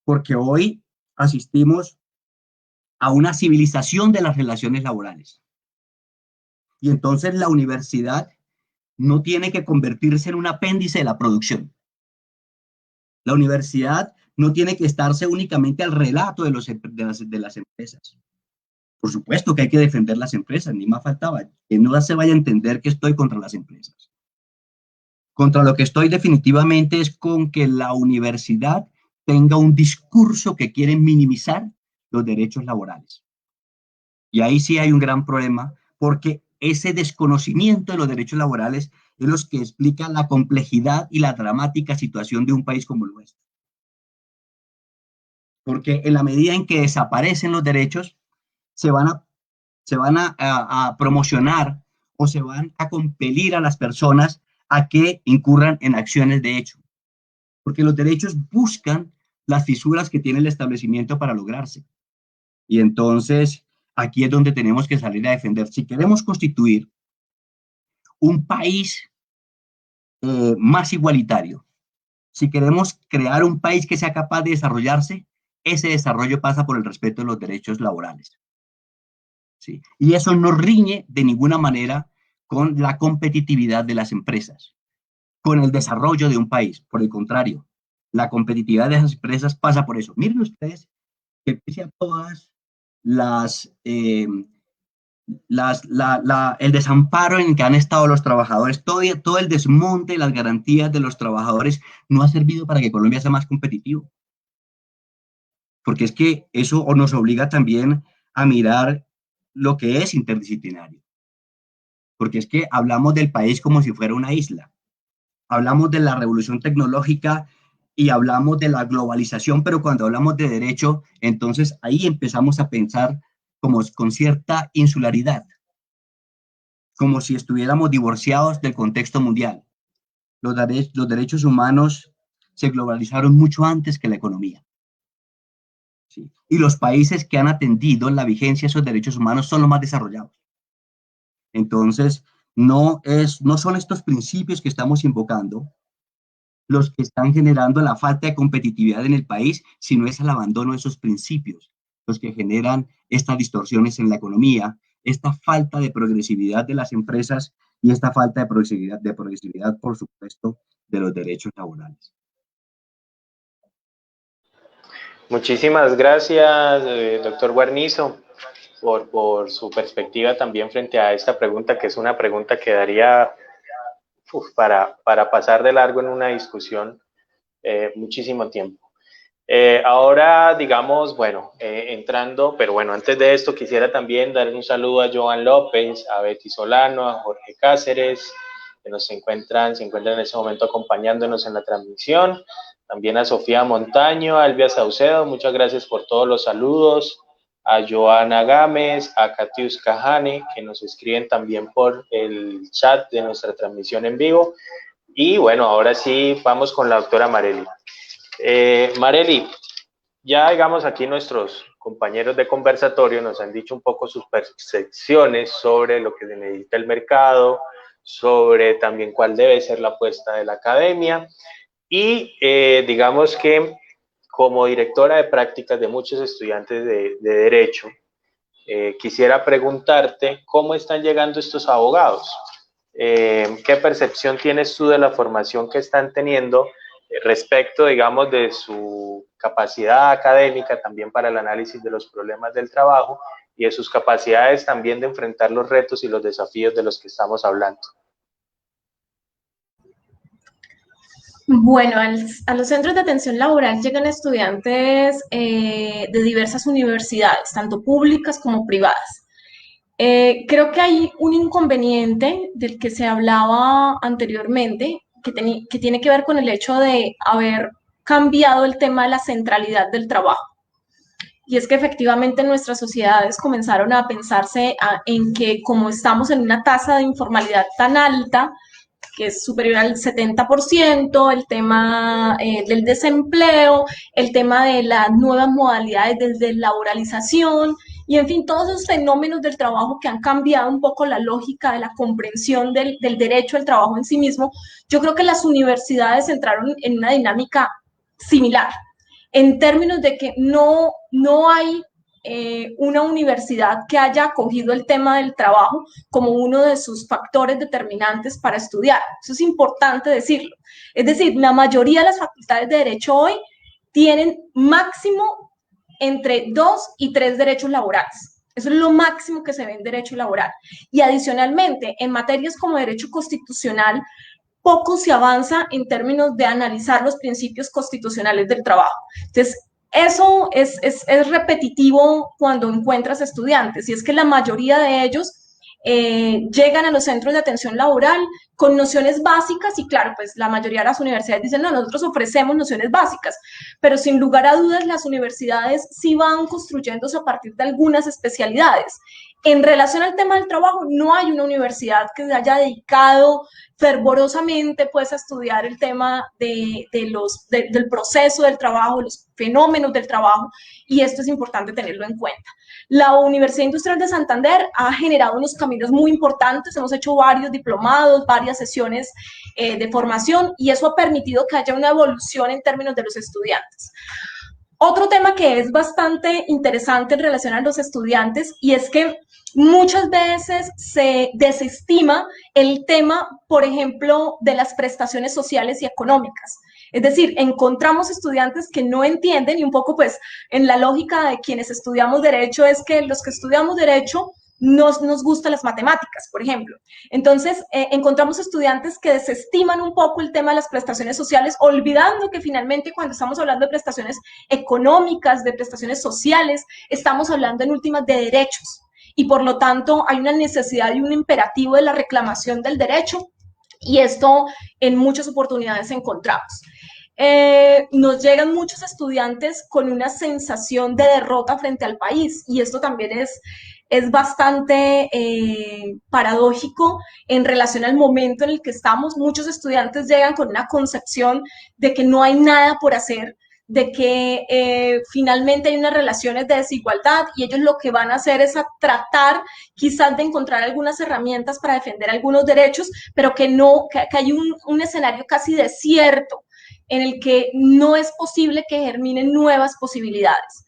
Speaker 5: porque hoy asistimos a una civilización de las relaciones laborales. Y entonces la universidad no tiene que convertirse en un apéndice de la producción. La universidad no tiene que estarse únicamente al relato de las empresas. Por supuesto que hay que defender las empresas, ni más faltaba. Que no se vaya a entender que estoy contra las empresas. Contra lo que estoy definitivamente es con que la universidad tenga un discurso que quiere minimizar los derechos laborales. Y ahí sí hay un gran problema, porque ese desconocimiento de los derechos laborales es lo que explica la complejidad y la dramática situación de un país como el nuestro. Porque en la medida en que desaparecen los derechos, se van a promocionar o se van a compelir a las personas a que incurran en acciones de hecho. Porque los derechos buscan las fisuras que tiene el establecimiento para lograrse. Y entonces, aquí es donde tenemos que salir a defender. Si queremos constituir un país más igualitario, si queremos crear un país que sea capaz de desarrollarse, ese desarrollo pasa por el respeto de los derechos laborales. ¿Sí? Y eso no riñe de ninguna manera con la competitividad de las empresas, con el desarrollo de un país. Por el contrario, la competitividad de las empresas pasa por eso. Miren ustedes que pese a todas el desamparo en que han estado los trabajadores, todo el desmonte, las garantías de los trabajadores no ha servido para que Colombia sea más competitivo. Porque es que eso nos obliga también a mirar lo que es interdisciplinario. Porque es que hablamos del país como si fuera una isla. Hablamos de la revolución tecnológica y hablamos de la globalización, pero cuando hablamos de derecho, entonces ahí empezamos a pensar como con cierta insularidad, como si estuviéramos divorciados del contexto mundial. Los derechos humanos se globalizaron mucho antes que la economía. ¿Sí? Y los países que han atendido la vigencia de esos derechos humanos son los más desarrollados. Entonces, no son estos principios que estamos invocando los que están generando la falta de competitividad en el país, sino es el abandono de esos principios los que generan estas distorsiones en la economía, esta falta de progresividad de las empresas y esta falta de progresividad, por supuesto, de los derechos laborales.
Speaker 2: Muchísimas gracias, doctor Guarnizo, por su perspectiva también frente a esta pregunta, que es una pregunta que daría para pasar de largo en una discusión muchísimo tiempo. Ahora, digamos, bueno, entrando, pero bueno, antes de esto quisiera también dar un saludo a Joan López, a Betty Solano, a Jorge Cáceres, que se encuentran en ese momento acompañándonos en la transmisión. También a Sofía Montaño, a Elvia Saucedo, muchas gracias por todos los saludos. A Joana Gámez, a Katius Cajane, que nos escriben también por el chat de nuestra transmisión en vivo. Y bueno, ahora sí vamos con la doctora Marely. Marely, ya digamos aquí nuestros compañeros de conversatorio nos han dicho un poco sus percepciones sobre lo que necesita el mercado, sobre también cuál debe ser la apuesta de la academia y digamos que como directora de prácticas de muchos estudiantes de Derecho, quisiera preguntarte cómo están llegando estos abogados. ¿Qué percepción tienes tú de la formación que están teniendo respecto, digamos, de su capacidad académica también para el análisis de los problemas del trabajo y de sus capacidades también de enfrentar los retos y los desafíos de los que estamos hablando?
Speaker 6: Bueno, a los centros de atención laboral llegan estudiantes de diversas universidades, tanto públicas como privadas. Creo que hay un inconveniente del que se hablaba anteriormente, que tiene que ver con el hecho de haber cambiado el tema de la centralidad del trabajo. Y es que efectivamente nuestras sociedades comenzaron a pensarse en que como estamos en una tasa de informalidad tan alta, que es superior al 70%, el tema del desempleo, el tema de las nuevas modalidades de deslaboralización, y en fin, todos esos fenómenos del trabajo que han cambiado un poco la lógica de la comprensión del derecho al trabajo en sí mismo. Yo creo que las universidades entraron en una dinámica similar, en términos de que no hay una universidad que haya acogido el tema del trabajo como uno de sus factores determinantes para estudiar. Eso es importante decirlo. Es decir, la mayoría de las facultades de Derecho hoy tienen máximo entre 2 y 3 derechos laborales. Eso es lo máximo que se ve en derecho laboral. Y adicionalmente, en materias como derecho constitucional, poco se avanza en términos de analizar los principios constitucionales del trabajo. Entonces, eso es repetitivo cuando encuentras estudiantes, y es que la mayoría de ellos llegan a los centros de atención laboral con nociones básicas, y claro, pues la mayoría de las universidades dicen, no, nosotros ofrecemos nociones básicas, pero sin lugar a dudas las universidades sí van construyéndose a partir de algunas especialidades, En relación al tema del trabajo, no hay una universidad que se haya dedicado fervorosamente pues, a estudiar el tema del proceso del trabajo, los fenómenos del trabajo, y esto es importante tenerlo en cuenta. La Universidad Industrial de Santander ha generado unos caminos muy importantes, hemos hecho varios diplomados, varias sesiones de formación, y eso ha permitido que haya una evolución en términos de los estudiantes. Otro tema que es bastante interesante en relación a los estudiantes, y es que muchas veces se desestima el tema, por ejemplo, de las prestaciones sociales y económicas. Es decir, encontramos estudiantes que no entienden, y un poco pues en la lógica de quienes estudiamos derecho es que los que estudiamos derecho nos gustan las matemáticas, por ejemplo. Entonces, encontramos estudiantes que desestiman un poco el tema de las prestaciones sociales, olvidando que finalmente cuando estamos hablando de prestaciones económicas, de prestaciones sociales, estamos hablando en últimas de derechos. Y por lo tanto, hay una necesidad y un imperativo de la reclamación del derecho, y esto en muchas oportunidades encontramos. Nos llegan muchos estudiantes con una sensación de derrota frente al país, y esto también es bastante paradójico en relación al momento en el que estamos. Muchos estudiantes llegan con una concepción de que no hay nada por hacer, de que finalmente hay unas relaciones de desigualdad, y ellos lo que van a hacer es a tratar quizás de encontrar algunas herramientas para defender algunos derechos, pero que hay un escenario casi desierto en el que no es posible que germinen nuevas posibilidades.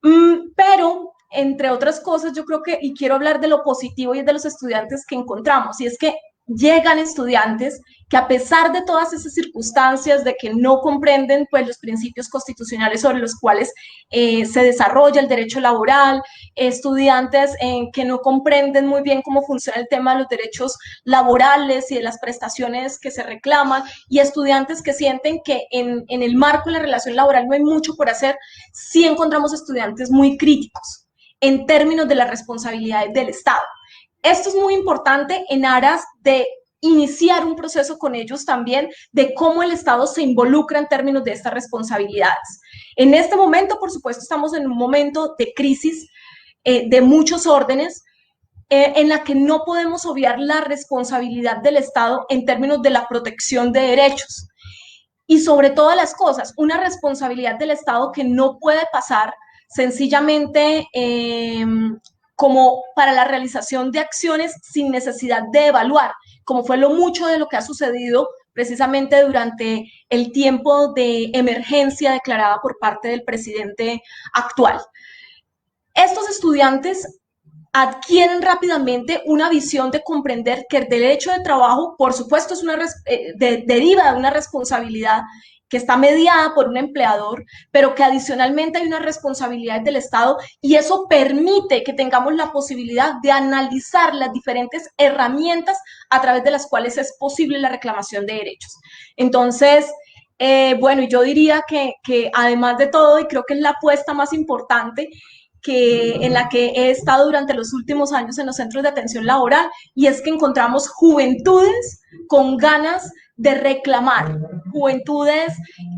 Speaker 6: Pero, entre otras cosas, yo creo que, y quiero hablar de lo positivo y de los estudiantes que encontramos, y es que llegan estudiantes que, a pesar de todas esas circunstancias de que no comprenden pues los principios constitucionales sobre los cuales se desarrolla el derecho laboral, estudiantes que no comprenden muy bien cómo funciona el tema de los derechos laborales y de las prestaciones que se reclaman, y estudiantes que sienten que en el marco de la relación laboral no hay mucho por hacer, sí encontramos estudiantes muy críticos en términos de las responsabilidades del Estado. Esto es muy importante en aras de iniciar un proceso con ellos también de cómo el Estado se involucra en términos de estas responsabilidades. En este momento, por supuesto, estamos en un momento de crisis de muchos órdenes, en la que no podemos obviar la responsabilidad del Estado en términos de la protección de derechos. Y sobre todas las cosas, una responsabilidad del Estado que no puede pasar sencillamente como para la realización de acciones sin necesidad de evaluar, como fue lo mucho de lo que ha sucedido precisamente durante el tiempo de emergencia declarada por parte del presidente actual. Estos estudiantes adquieren rápidamente una visión de comprender que el derecho de trabajo, por supuesto, es deriva de una responsabilidad que está mediada por un empleador, pero que adicionalmente hay unas responsabilidades del Estado, y eso permite que tengamos la posibilidad de analizar las diferentes herramientas a través de las cuales es posible la reclamación de derechos. Entonces, bueno, yo diría que además de todo, y creo que es la apuesta más importante, en la que he estado durante los últimos años en los centros de atención laboral, y es que encontramos juventudes con ganas de reclamar, juventudes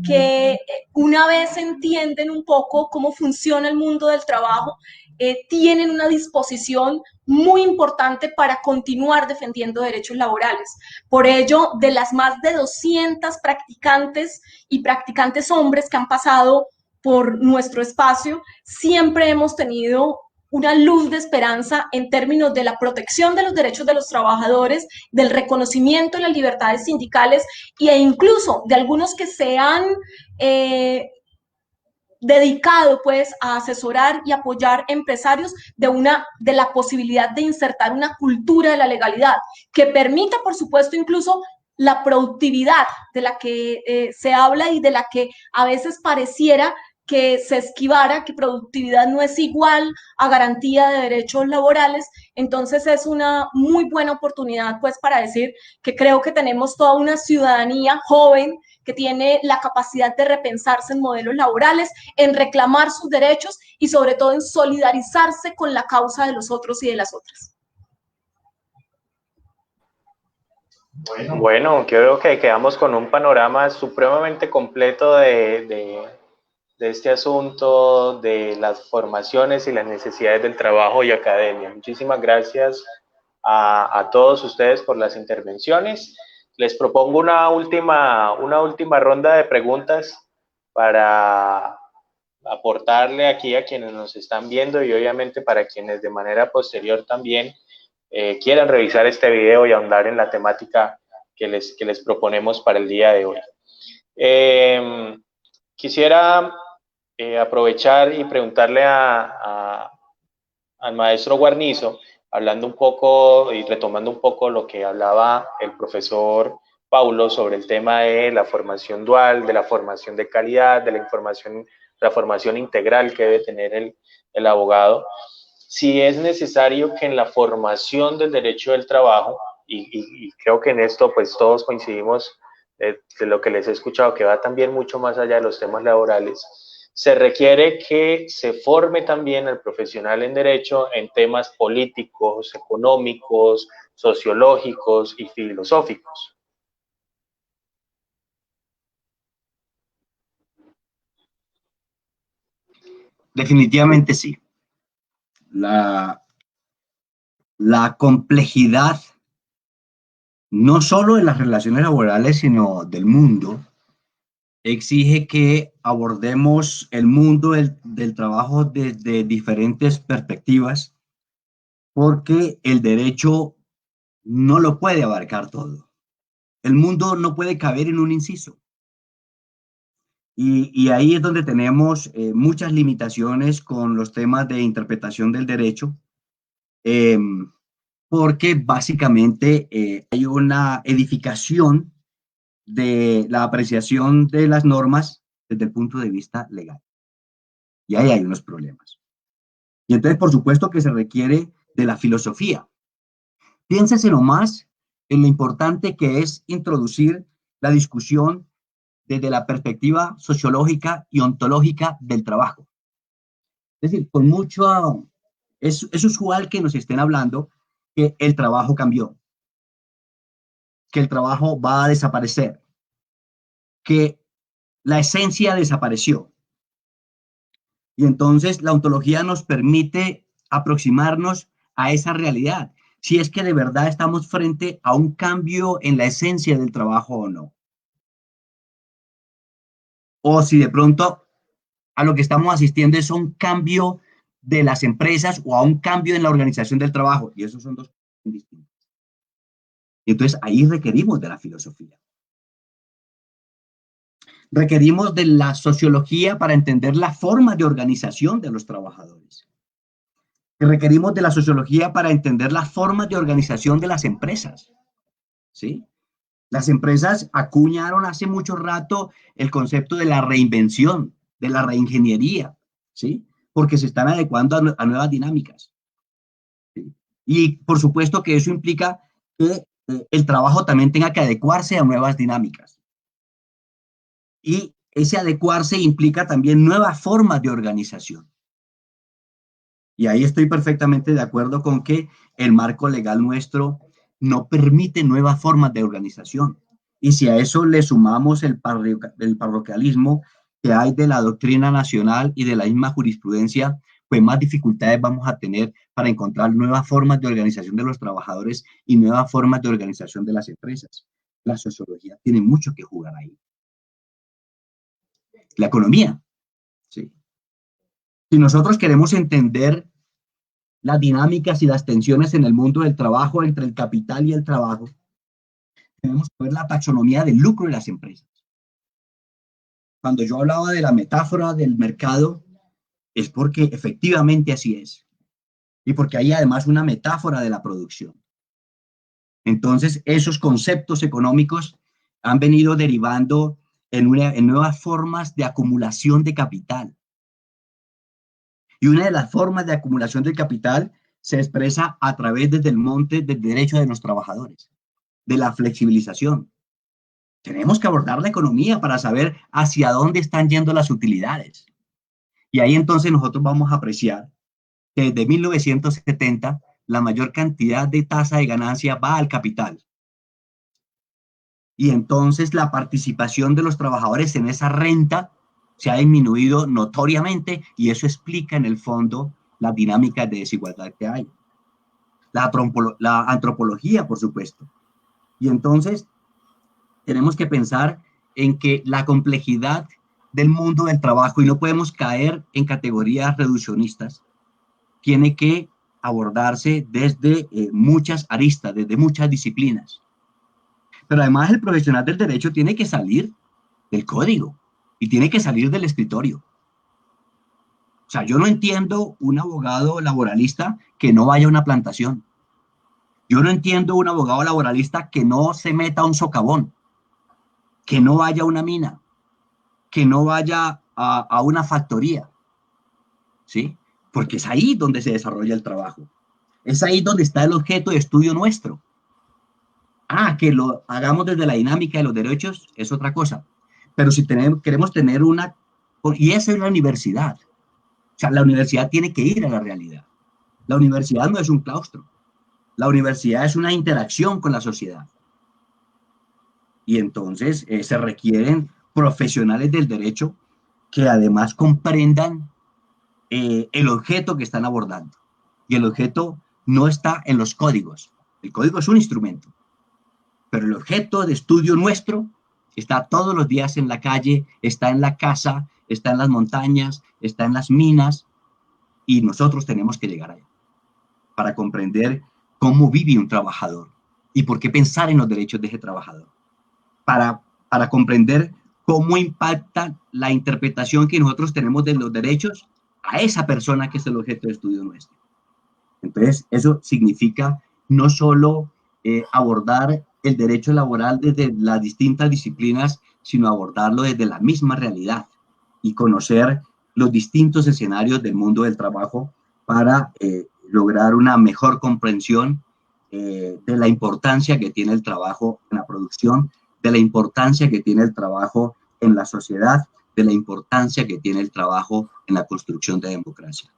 Speaker 6: que una vez entienden un poco cómo funciona el mundo del trabajo, tienen una disposición muy importante para continuar defendiendo derechos laborales. Por ello, de las más de 200 practicantes y practicantes hombres que han pasado por nuestro espacio, siempre hemos tenido una luz de esperanza en términos de la protección de los derechos de los trabajadores, del reconocimiento de las libertades sindicales, e incluso de algunos que se han dedicado pues a asesorar y apoyar empresarios de la posibilidad de insertar una cultura de la legalidad que permita, por supuesto, incluso la productividad de la que se habla y de la que a veces pareciera que se esquivara, que productividad no es igual a garantía de derechos laborales. Entonces es una muy buena oportunidad pues para decir que creo que tenemos toda una ciudadanía joven que tiene la capacidad de repensarse en modelos laborales, en reclamar sus derechos y sobre todo en solidarizarse con la causa de los otros y de las otras.
Speaker 2: Bueno, creo que quedamos con un panorama supremamente completo de este asunto de las formaciones y las necesidades del trabajo y academia. Muchísimas gracias a todos ustedes por las intervenciones. Les propongo una última ronda de preguntas para aportarle aquí a quienes nos están viendo y obviamente para quienes de manera posterior también quieran revisar este video y ahondar en la temática que les proponemos para el día de hoy. Quisiera aprovechar y preguntarle al maestro Guarnizo, hablando un poco y retomando un poco lo que hablaba el profesor Paulo sobre el tema de la formación dual, de la formación de calidad, de la formación integral que debe tener el abogado. Si es necesario que en la formación del derecho del trabajo, y creo que en esto pues todos coincidimos de lo que les he escuchado, que va también mucho más allá de los temas laborales, se requiere que se forme también al profesional en derecho en temas políticos, económicos, sociológicos y filosóficos.
Speaker 5: Definitivamente sí. La complejidad, no solo en las relaciones laborales, sino del mundo, exige que abordemos el mundo del trabajo desde diferentes perspectivas, porque el derecho no lo puede abarcar todo. El mundo no puede caber en un inciso. Y ahí es donde tenemos muchas limitaciones con los temas de interpretación del derecho, porque básicamente hay una edificación de la apreciación de las normas desde el punto de vista legal. Y ahí hay unos problemas. Y entonces, por supuesto que se requiere de la filosofía. Piénsese nomás en lo importante que es introducir la discusión desde la perspectiva sociológica y ontológica del trabajo. Es decir, con mucho, es usual que nos estén hablando que el trabajo cambió, que el trabajo va a desaparecer, que la esencia desapareció. Y entonces la ontología nos permite aproximarnos a esa realidad, si es que de verdad estamos frente a un cambio en la esencia del trabajo o no. O si de pronto a lo que estamos asistiendo es a un cambio de las empresas o a un cambio en la organización del trabajo. Y esos son dos cosas distintas. Y entonces ahí requerimos de la filosofía. Requerimos de la sociología para entender la forma de organización de los trabajadores. Requerimos de la sociología para entender la forma de organización de las empresas. ¿Sí? Las empresas acuñaron hace mucho rato el concepto de la reinvención, de la reingeniería, ¿sí? Porque se están adecuando a nuevas dinámicas. ¿Sí? Y por supuesto que eso implica que el trabajo también tenga que adecuarse a nuevas dinámicas. Y ese adecuarse implica también nuevas formas de organización. Y ahí estoy perfectamente de acuerdo con que el marco legal nuestro no permite nuevas formas de organización. Y si a eso le sumamos el parroquialismo que hay de la doctrina nacional y de la misma jurisprudencia, pues más dificultades vamos a tener para encontrar nuevas formas de organización de los trabajadores y nuevas formas de organización de las empresas. La sociología tiene mucho que jugar ahí. La economía, sí. Si nosotros queremos entender las dinámicas y las tensiones en el mundo del trabajo entre el capital y el trabajo, tenemos que ver la taxonomía del lucro de las empresas. Cuando yo hablaba de la metáfora del mercado, es porque efectivamente así es. Y porque hay además una metáfora de la producción. Entonces, esos conceptos económicos han venido derivando en nuevas formas de acumulación de capital. Y una de las formas de acumulación del capital se expresa a través desde el monte del derecho de los trabajadores, de la flexibilización. Tenemos que abordar la economía para saber hacia dónde están yendo las utilidades. Y ahí entonces nosotros vamos a apreciar que desde 1970 la mayor cantidad de tasa de ganancia va al capital. Y entonces la participación de los trabajadores en esa renta se ha disminuido notoriamente y eso explica en el fondo las dinámicas de desigualdad que hay. La antropología, por supuesto. Y entonces tenemos que pensar en que la complejidad del mundo del trabajo, y no podemos caer en categorías reduccionistas, tiene que abordarse desde muchas aristas, desde muchas disciplinas. Pero además el profesional del derecho tiene que salir del código y tiene que salir del escritorio. O sea, yo no entiendo un abogado laboralista que no vaya a una plantación. Yo no entiendo un abogado laboralista que no se meta a un socavón, que no vaya a una mina, que no vaya a una factoría, ¿sí? Porque es ahí donde se desarrolla el trabajo. Es ahí donde está el objeto de estudio nuestro. Que lo hagamos desde la dinámica de los derechos es otra cosa. Pero si queremos tener una... Y esa es la universidad. O sea, la universidad tiene que ir a la realidad. La universidad no es un claustro. La universidad es una interacción con la sociedad. Y entonces se requieren profesionales del derecho que además comprendan el objeto que están abordando. Y el objeto no está en los códigos. El código es un instrumento. Pero el objeto de estudio nuestro está todos los días en la calle, está en la casa, está en las montañas, está en las minas, y nosotros tenemos que llegar allá para comprender cómo vive un trabajador y por qué pensar en los derechos de ese trabajador, para comprender cómo impacta la interpretación que nosotros tenemos de los derechos a esa persona que es el objeto de estudio nuestro. Entonces, eso significa no solo abordar el derecho laboral desde las distintas disciplinas, sino abordarlo desde la misma realidad y conocer los distintos escenarios del mundo del trabajo para lograr una mejor comprensión de la importancia que tiene el trabajo en la producción, de la importancia que tiene el trabajo en la sociedad, de la importancia que tiene el trabajo en la construcción de democracia.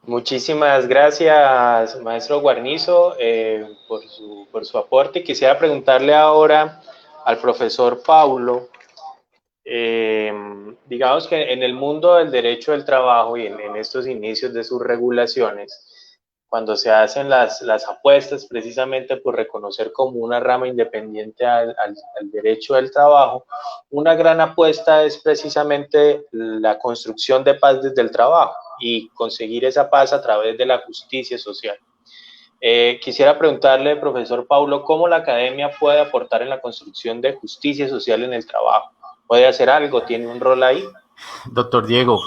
Speaker 2: Muchísimas gracias, maestro Guarnizo, por su aporte. Quisiera preguntarle ahora al profesor Paulo, digamos que en el mundo del derecho del trabajo y en estos inicios de sus regulaciones, cuando se hacen las apuestas precisamente por reconocer como una rama independiente al derecho del trabajo, una gran apuesta es precisamente la construcción de paz desde el trabajo y conseguir esa paz a través de la justicia social. Quisiera preguntarle, profesor Paulo, ¿cómo la academia puede aportar en la construcción de justicia social en el trabajo? ¿Puede hacer algo? ¿Tiene un rol ahí?
Speaker 3: Doctor Diego,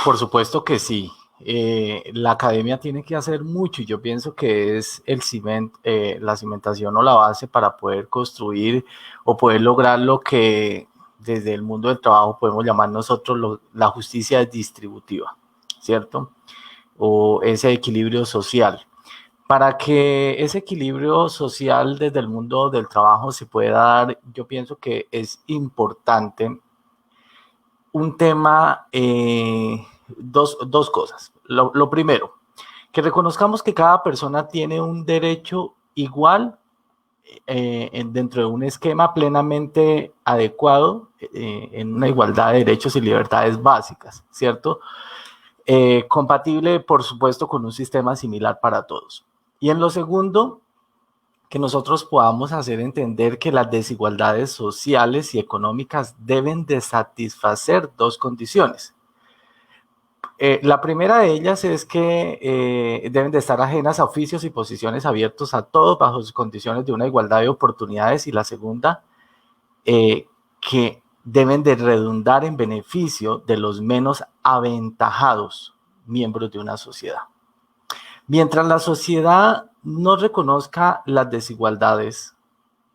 Speaker 3: por supuesto que sí. La academia tiene que hacer mucho y yo pienso que es la cimentación o la base para poder construir o poder lograr lo que desde el mundo del trabajo podemos llamar nosotros la justicia distributiva, ¿cierto? O ese equilibrio social. Para que ese equilibrio social desde el mundo del trabajo se pueda dar, yo pienso que es importante un tema, dos cosas. Lo primero, que reconozcamos que cada persona tiene un derecho igual dentro de un esquema plenamente adecuado en una igualdad de derechos y libertades básicas, ¿cierto? Compatible, por supuesto, con un sistema similar para todos. Y en lo segundo, que nosotros podamos hacer entender que las desigualdades sociales y económicas deben de satisfacer dos condiciones. La primera de ellas es que deben de estar ajenas a oficios y posiciones abiertos a todos bajo sus condiciones de una igualdad de oportunidades, y la segunda, que deben de redundar en beneficio de los menos aventajados miembros de una sociedad. Mientras la sociedad no reconozca las desigualdades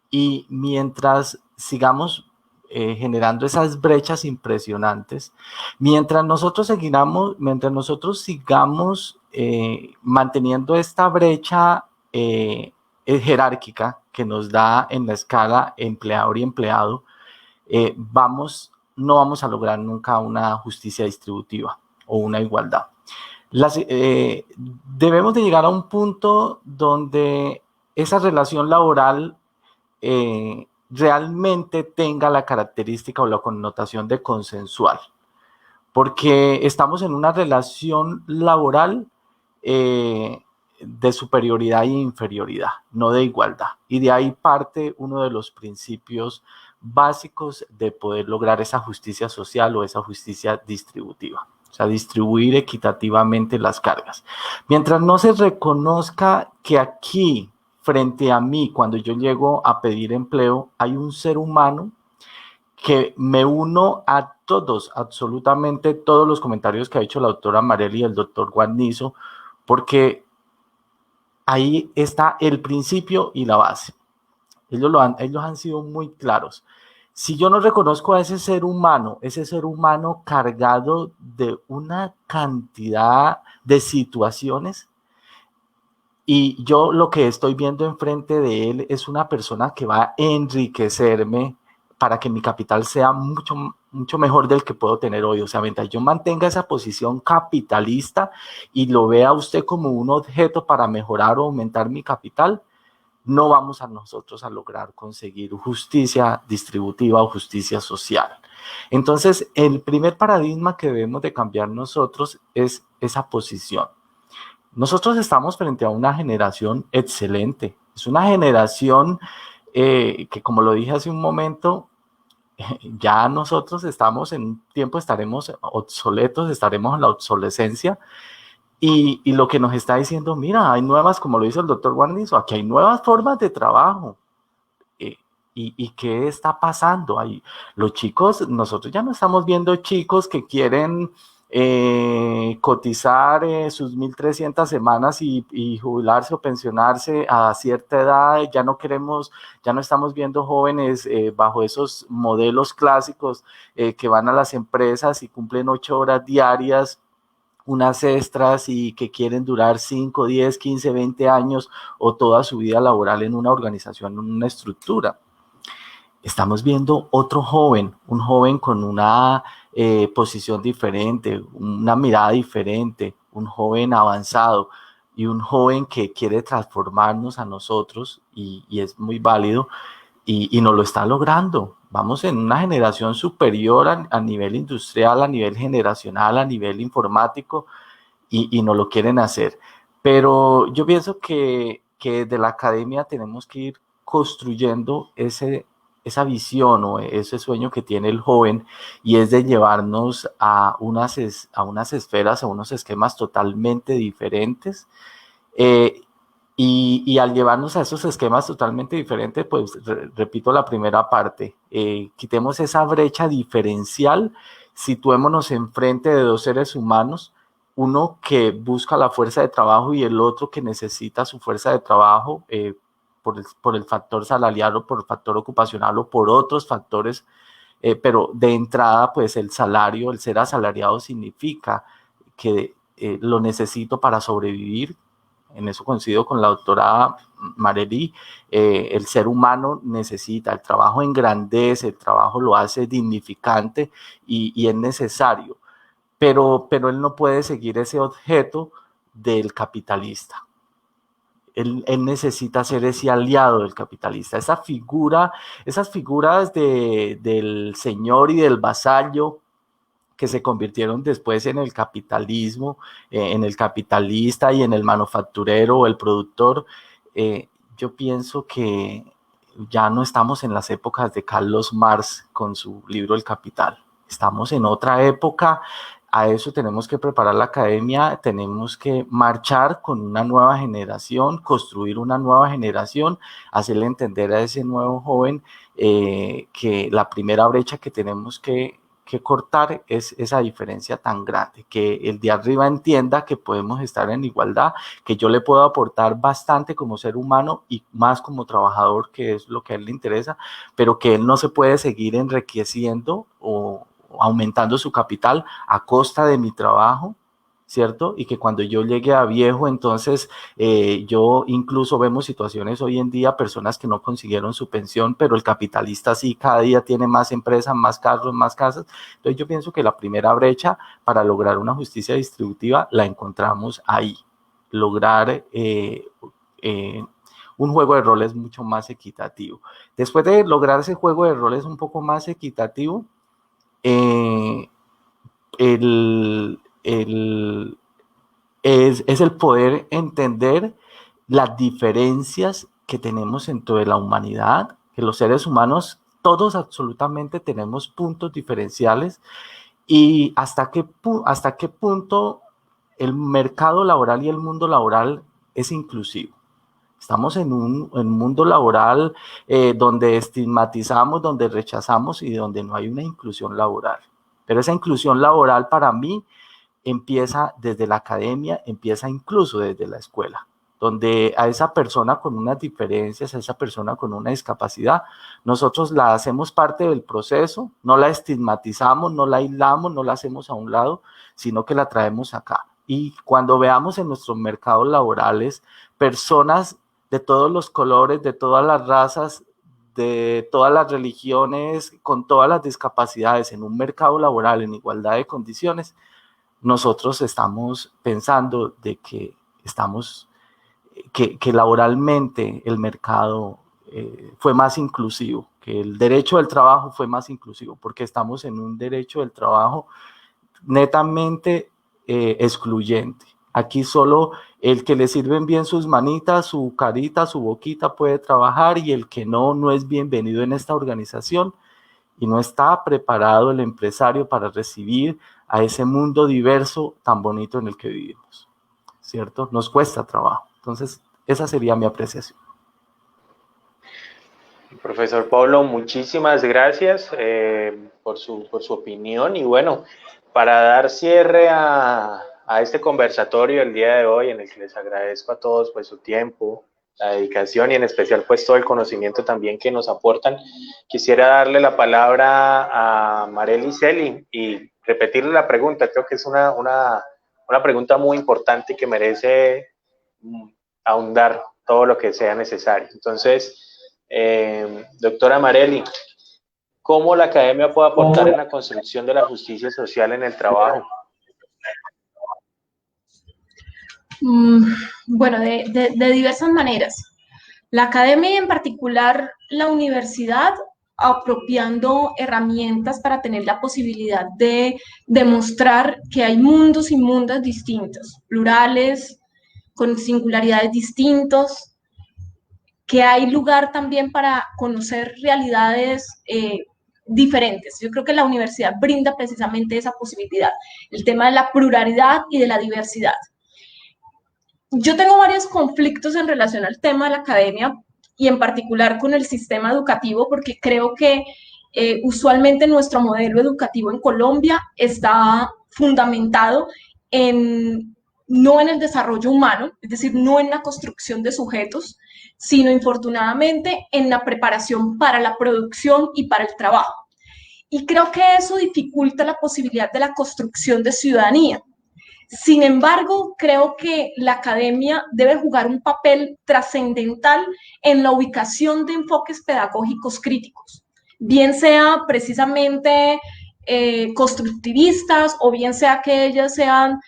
Speaker 3: y mientras sigamos generando esas brechas impresionantes, mientras nosotros sigamos manteniendo esta brecha jerárquica que nos da en la escala empleador y empleado, no vamos a lograr nunca una justicia distributiva o una igualdad. Debemos de llegar a un punto donde esa relación laboral realmente tenga la característica o la connotación de consensual, porque estamos en una relación laboral de superioridad e inferioridad, no de igualdad. Y de ahí parte uno de los principios básicos de poder lograr esa justicia social o esa justicia distributiva, o sea, distribuir equitativamente las cargas. Mientras no se reconozca que aquí, frente a mí, cuando yo llego a pedir empleo, hay un ser humano que me uno a todos, absolutamente todos los comentarios que ha hecho la doctora Marelli y el doctor Guarnizo, porque ahí está el principio y la base. Ellos han sido muy claros. Si yo no reconozco a ese ser humano cargado de una cantidad de situaciones, y yo lo que estoy viendo enfrente de él es una persona que va a enriquecerme para que mi capital sea mucho mejor del que puedo tener hoy. O sea, mientras yo mantenga esa posición capitalista y lo vea usted como un objeto para mejorar o aumentar mi capital, no vamos a nosotros a lograr conseguir justicia distributiva o justicia social. Entonces, el primer paradigma que debemos de cambiar nosotros es esa posición. Nosotros estamos frente a una generación excelente. Es una generación que, como lo dije hace un momento, ya nosotros estamos en un tiempo, estaremos obsoletos, estaremos en la obsolescencia. Y lo que nos está diciendo, mira, hay nuevas, como lo dice el doctor Guarnizo, aquí hay nuevas formas de trabajo. ¿Y qué está pasando? Los chicos, nosotros ya no estamos viendo chicos que quieren cotizar sus 1.300 semanas y jubilarse o pensionarse a cierta edad. Ya no estamos viendo jóvenes bajo esos modelos clásicos que van a las empresas y cumplen 8 horas diarias, unas extras, y que quieren durar 5, 10, 15, 20 años o toda su vida laboral en una organización, en una estructura. Estamos viendo otro joven, un joven con una posición diferente, una mirada diferente, un joven avanzado y un joven que quiere transformarnos a nosotros, y es muy válido, y nos lo está logrando. Vamos en una generación superior a nivel industrial, a nivel generacional, a nivel informático, y nos lo quieren hacer. Pero yo pienso que desde la academia tenemos que ir construyendo esa visión o ese sueño que tiene el joven, y es de llevarnos a unas esferas, a unos esquemas totalmente diferentes. Y al llevarnos a esos esquemas totalmente diferentes, pues repito la primera parte, quitemos esa brecha diferencial, situémonos enfrente de dos seres humanos, uno que busca la fuerza de trabajo y el otro que necesita su fuerza de trabajo por el factor salarial o por el factor ocupacional o por otros factores, pero de entrada, pues el salario, el ser asalariado significa que lo necesito para sobrevivir. En eso coincido con la doctora Marelli. El ser humano necesita, el trabajo engrandece, el trabajo lo hace dignificante y es necesario, pero él no puede seguir ese objeto del capitalista. Él necesita ser ese aliado del capitalista, esas figuras del señor y del vasallo que se convirtieron después en el capitalismo, en el capitalista y en el manufacturero o el productor. Yo pienso que ya no estamos en las épocas de Carlos Marx con su libro El Capital. Estamos en otra época. A eso tenemos que preparar la academia, tenemos que marchar con una nueva generación, construir una nueva generación, hacerle entender a ese nuevo joven que la primera brecha que tenemos que cortar es esa diferencia tan grande, que el de arriba entienda que podemos estar en igualdad, que yo le puedo aportar bastante como ser humano y más como trabajador, que es lo que a él le interesa, pero que él no se puede seguir enriqueciendo o aumentando su capital a costa de mi trabajo, ¿cierto? Y que cuando yo llegue a viejo, entonces yo incluso vemos situaciones hoy en día, personas que no consiguieron su pensión, pero el capitalista sí, cada día tiene más empresas, más carros, más casas. Entonces yo pienso que la primera brecha para lograr una justicia distributiva la encontramos ahí, lograr un juego de roles mucho más equitativo. Después de lograr ese juego de roles un poco más equitativo, es el poder entender las diferencias que tenemos dentro de la humanidad, que los seres humanos, todos absolutamente tenemos puntos diferenciales, y hasta qué punto el mercado laboral y el mundo laboral es inclusivo. Estamos en un mundo laboral donde estigmatizamos, donde rechazamos y donde no hay una inclusión laboral. Pero esa inclusión laboral para mí empieza desde la academia, empieza incluso desde la escuela, donde a esa persona con unas diferencias, a esa persona con una discapacidad, nosotros la hacemos parte del proceso, no la estigmatizamos, no la aislamos, no la hacemos a un lado, sino que la traemos acá. Y cuando veamos en nuestros mercados laborales personas de todos los colores, de todas las razas, de todas las religiones, con todas las discapacidades en un mercado laboral en igualdad de condiciones, nosotros estamos pensando de que que laboralmente el mercado fue más inclusivo, que el derecho del trabajo fue más inclusivo, porque estamos en un derecho del trabajo netamente excluyente. Aquí solo el que le sirven bien sus manitas, su carita, su boquita puede trabajar, y el que no es bienvenido en esta organización, y no está preparado el empresario para recibir a ese mundo diverso tan bonito en el que vivimos, ¿cierto? Nos cuesta trabajo. Entonces, esa sería mi apreciación.
Speaker 2: Profesor Pablo, muchísimas gracias por su opinión, y bueno, para dar cierre a este conversatorio el día de hoy, en el que les agradezco a todos pues su tiempo, la dedicación y en especial pues todo el conocimiento también que nos aportan, quisiera darle la palabra a Marely Celi y repetirle la pregunta. Creo que es una pregunta muy importante y que merece ahondar todo lo que sea necesario. Entonces, doctora Marely, ¿cómo la academia puede aportar en la construcción de la justicia social en el trabajo?
Speaker 6: Bueno, de diversas maneras. La academia y en particular la universidad, apropiando herramientas para tener la posibilidad de demostrar que hay mundos y mundos distintos, plurales, con singularidades distintos, que hay lugar también para conocer realidades diferentes. Yo creo que la universidad brinda precisamente esa posibilidad, el tema de la pluralidad y de la diversidad. Yo tengo varios conflictos en relación al tema de la academia y en particular con el sistema educativo, porque creo que usualmente nuestro modelo educativo en Colombia está fundamentado no en el desarrollo humano, es decir, no en la construcción de sujetos, sino infortunadamente en la preparación para la producción y para el trabajo. Y creo que eso dificulta la posibilidad de la construcción de ciudadanía. Sin embargo, creo que la academia debe jugar un papel trascendental en la ubicación de enfoques pedagógicos críticos, bien sea precisamente constructivistas o bien sea que ellos sean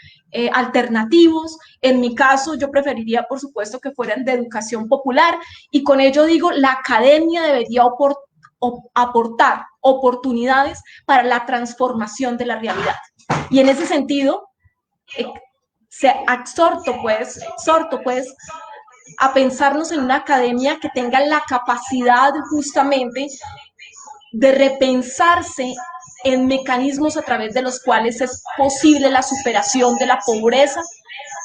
Speaker 6: alternativos. En mi caso, yo preferiría, por supuesto, que fueran de educación popular, y con ello digo, la academia debería aportar oportunidades para la transformación de la realidad. Y en ese sentido, exhorto pues a pensarnos en una academia que tenga la capacidad justamente de repensarse en mecanismos a través de los cuales es posible la superación de la pobreza,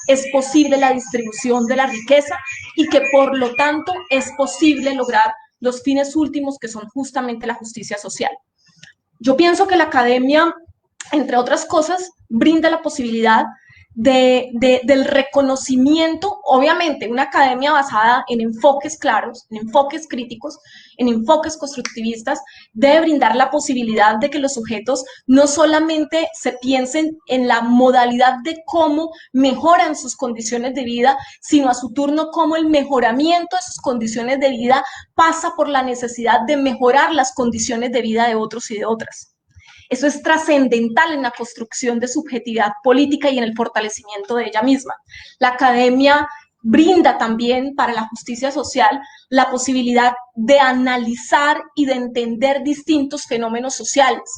Speaker 6: es posible la distribución de la riqueza y que por lo tanto es posible lograr los fines últimos, que son justamente la justicia social. Yo pienso que la academia, entre otras cosas, brinda la posibilidad del reconocimiento, obviamente una academia basada en enfoques claros, en enfoques críticos, en enfoques constructivistas, debe brindar la posibilidad de que los sujetos no solamente se piensen en la modalidad de cómo mejoran sus condiciones de vida, sino a su turno cómo el mejoramiento de sus condiciones de vida pasa por la necesidad de mejorar las condiciones de vida de otros y de otras. Eso es trascendental en la construcción de subjetividad política y en el fortalecimiento de ella misma. La academia brinda también para la justicia social la posibilidad de analizar y de entender distintos fenómenos sociales.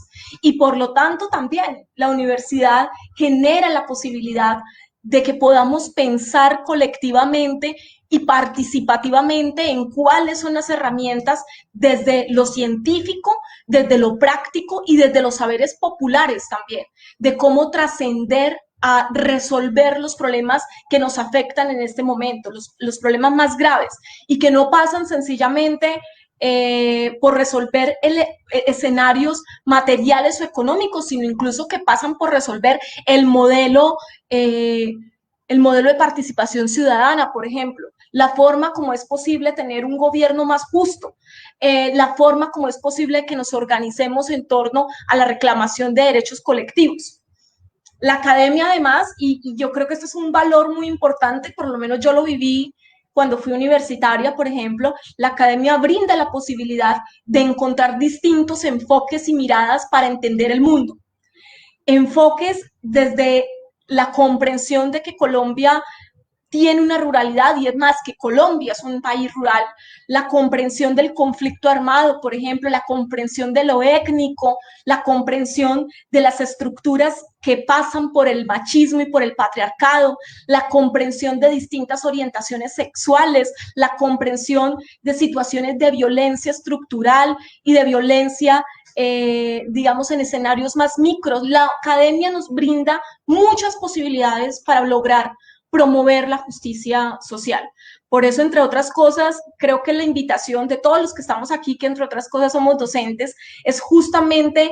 Speaker 6: Y por lo tanto también la universidad genera la posibilidad de que podamos pensar colectivamente y participativamente en cuáles son las herramientas desde lo científico, desde lo práctico y desde los saberes populares también, de cómo trascender a resolver los problemas que nos afectan en este momento, los problemas más graves, y que no pasan sencillamente por resolver escenarios materiales o económicos, sino incluso que pasan por resolver el modelo de participación ciudadana, por ejemplo, la forma como es posible tener un gobierno más justo, la forma como es posible que nos organicemos en torno a la reclamación de derechos colectivos. La academia además, y yo creo que esto es un valor muy importante, por lo menos yo lo viví cuando fui universitaria, por ejemplo, la academia brinda la posibilidad de encontrar distintos enfoques y miradas para entender el mundo. Enfoques desde la comprensión de que Colombia tiene una ruralidad, y es más, que Colombia es un país rural, la comprensión del conflicto armado, por ejemplo, la comprensión de lo étnico, la comprensión de las estructuras que pasan por el machismo y por el patriarcado, la comprensión de distintas orientaciones sexuales, la comprensión de situaciones de violencia estructural y de violencia digamos, en escenarios más micros. La academia nos brinda muchas posibilidades para lograr promover la justicia social. Por eso, entre otras cosas, creo que la invitación de todos los que estamos aquí, que entre otras cosas somos docentes, es justamente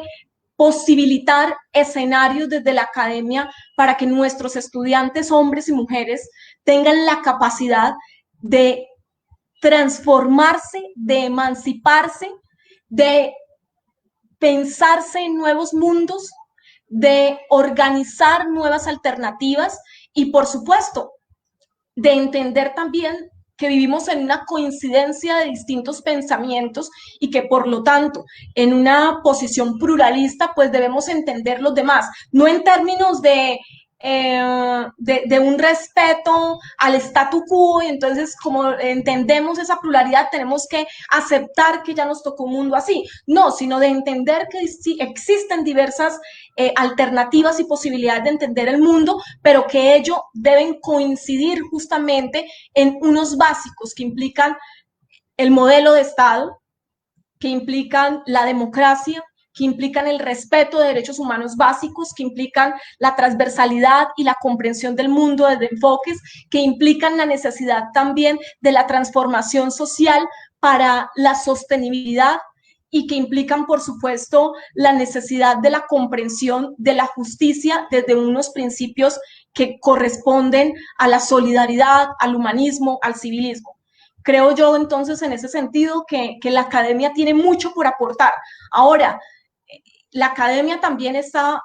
Speaker 6: posibilitar escenarios desde la academia para que nuestros estudiantes, hombres y mujeres, tengan la capacidad de transformarse, de emanciparse, de pensarse en nuevos mundos, de organizar nuevas alternativas y, por supuesto, de entender también que vivimos en una coincidencia de distintos pensamientos y que, por lo tanto, en una posición pluralista, pues debemos entender los demás, no en términos de un respeto al statu quo, y entonces como entendemos esa pluralidad tenemos que aceptar que ya nos tocó un mundo así, no, sino de entender que existen diversas alternativas y posibilidades de entender el mundo, pero que ello deben coincidir justamente en unos básicos que implican el modelo de Estado, que implican la democracia, que implican el respeto de derechos humanos básicos, que implican la transversalidad y la comprensión del mundo desde enfoques, que implican la necesidad también de la transformación social para la sostenibilidad y que implican, por supuesto, la necesidad de la comprensión de la justicia desde unos principios que corresponden a la solidaridad, al humanismo, al civilismo. Creo yo entonces en ese sentido que la academia tiene mucho por aportar. Ahora, la academia también está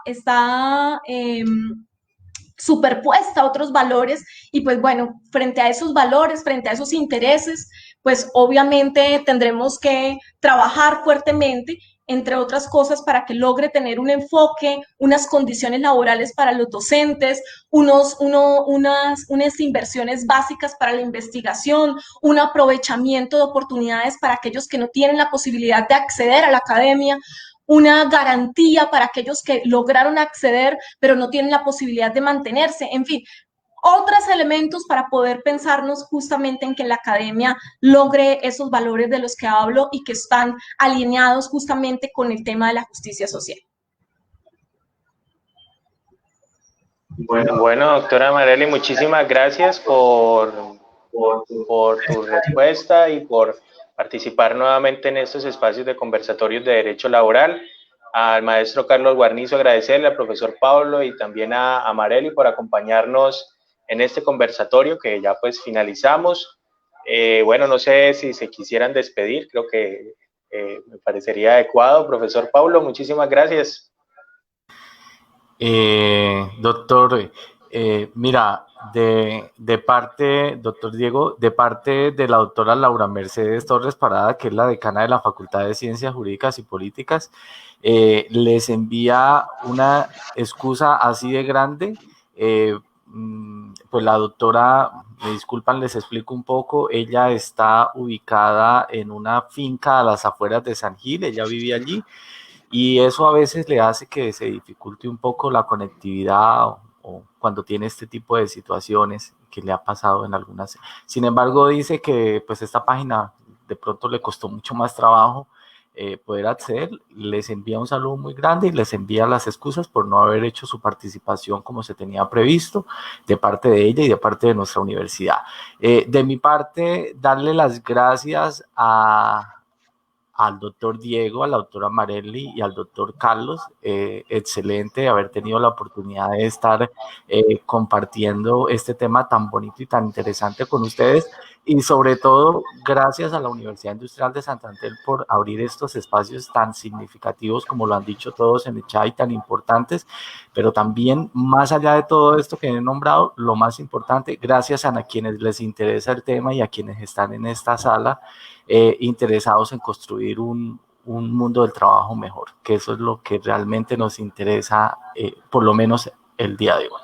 Speaker 6: superpuesta a otros valores y pues bueno, frente a esos valores, frente a esos intereses, pues obviamente tendremos que trabajar fuertemente, entre otras cosas, para que logre tener un enfoque, unas condiciones laborales para los docentes, unas inversiones básicas para la investigación, un aprovechamiento de oportunidades para aquellos que no tienen la posibilidad de acceder a la academia, una garantía para aquellos que lograron acceder pero no tienen la posibilidad de mantenerse, en fin, otros elementos para poder pensarnos justamente en que la academia logre esos valores de los que hablo y que están alineados justamente con el tema de la justicia social.
Speaker 2: Bueno, doctora Marely, muchísimas gracias por tu respuesta y por participar nuevamente en estos espacios de conversatorios de derecho laboral. Al maestro Carlos Guarnizo agradecerle, al profesor Pablo y también a Marely por acompañarnos en este conversatorio que ya pues finalizamos. Bueno, no sé si se quisieran despedir, creo que me parecería adecuado. Profesor Pablo, muchísimas gracias.
Speaker 3: Doctor, mira, de parte, doctor Diego, de parte de la doctora Laura Mercedes Torres Parada, que es la decana de la Facultad de Ciencias Jurídicas y Políticas, les envía una excusa así de grande. Pues la doctora me disculpan, les explico un poco. Ella está ubicada en una finca a las afueras de San Gil, ella vive allí, y eso a veces le hace que se dificulte un poco la conectividad o cuando tiene este tipo de situaciones que le ha pasado en algunas. Sin embargo, dice que pues esta página de pronto le costó mucho más trabajo poder acceder. Les envía un saludo muy grande y les envía las excusas por no haber hecho su participación como se tenía previsto de parte de ella y de parte de nuestra universidad. De mi parte, darle las gracias al doctor Diego, a la doctora Marelli y al doctor Carlos. Excelente haber tenido la oportunidad de estar compartiendo este tema tan bonito y tan interesante con ustedes, y sobre todo gracias a la Universidad Industrial de Santander por abrir estos espacios tan significativos como lo han dicho todos en el chat y tan importantes, pero también más allá de todo esto que he nombrado, lo más importante, gracias a quienes les interesa el tema y a quienes están en esta sala interesados en construir un mundo del trabajo mejor, que eso es lo que realmente nos interesa, por lo menos el día de hoy.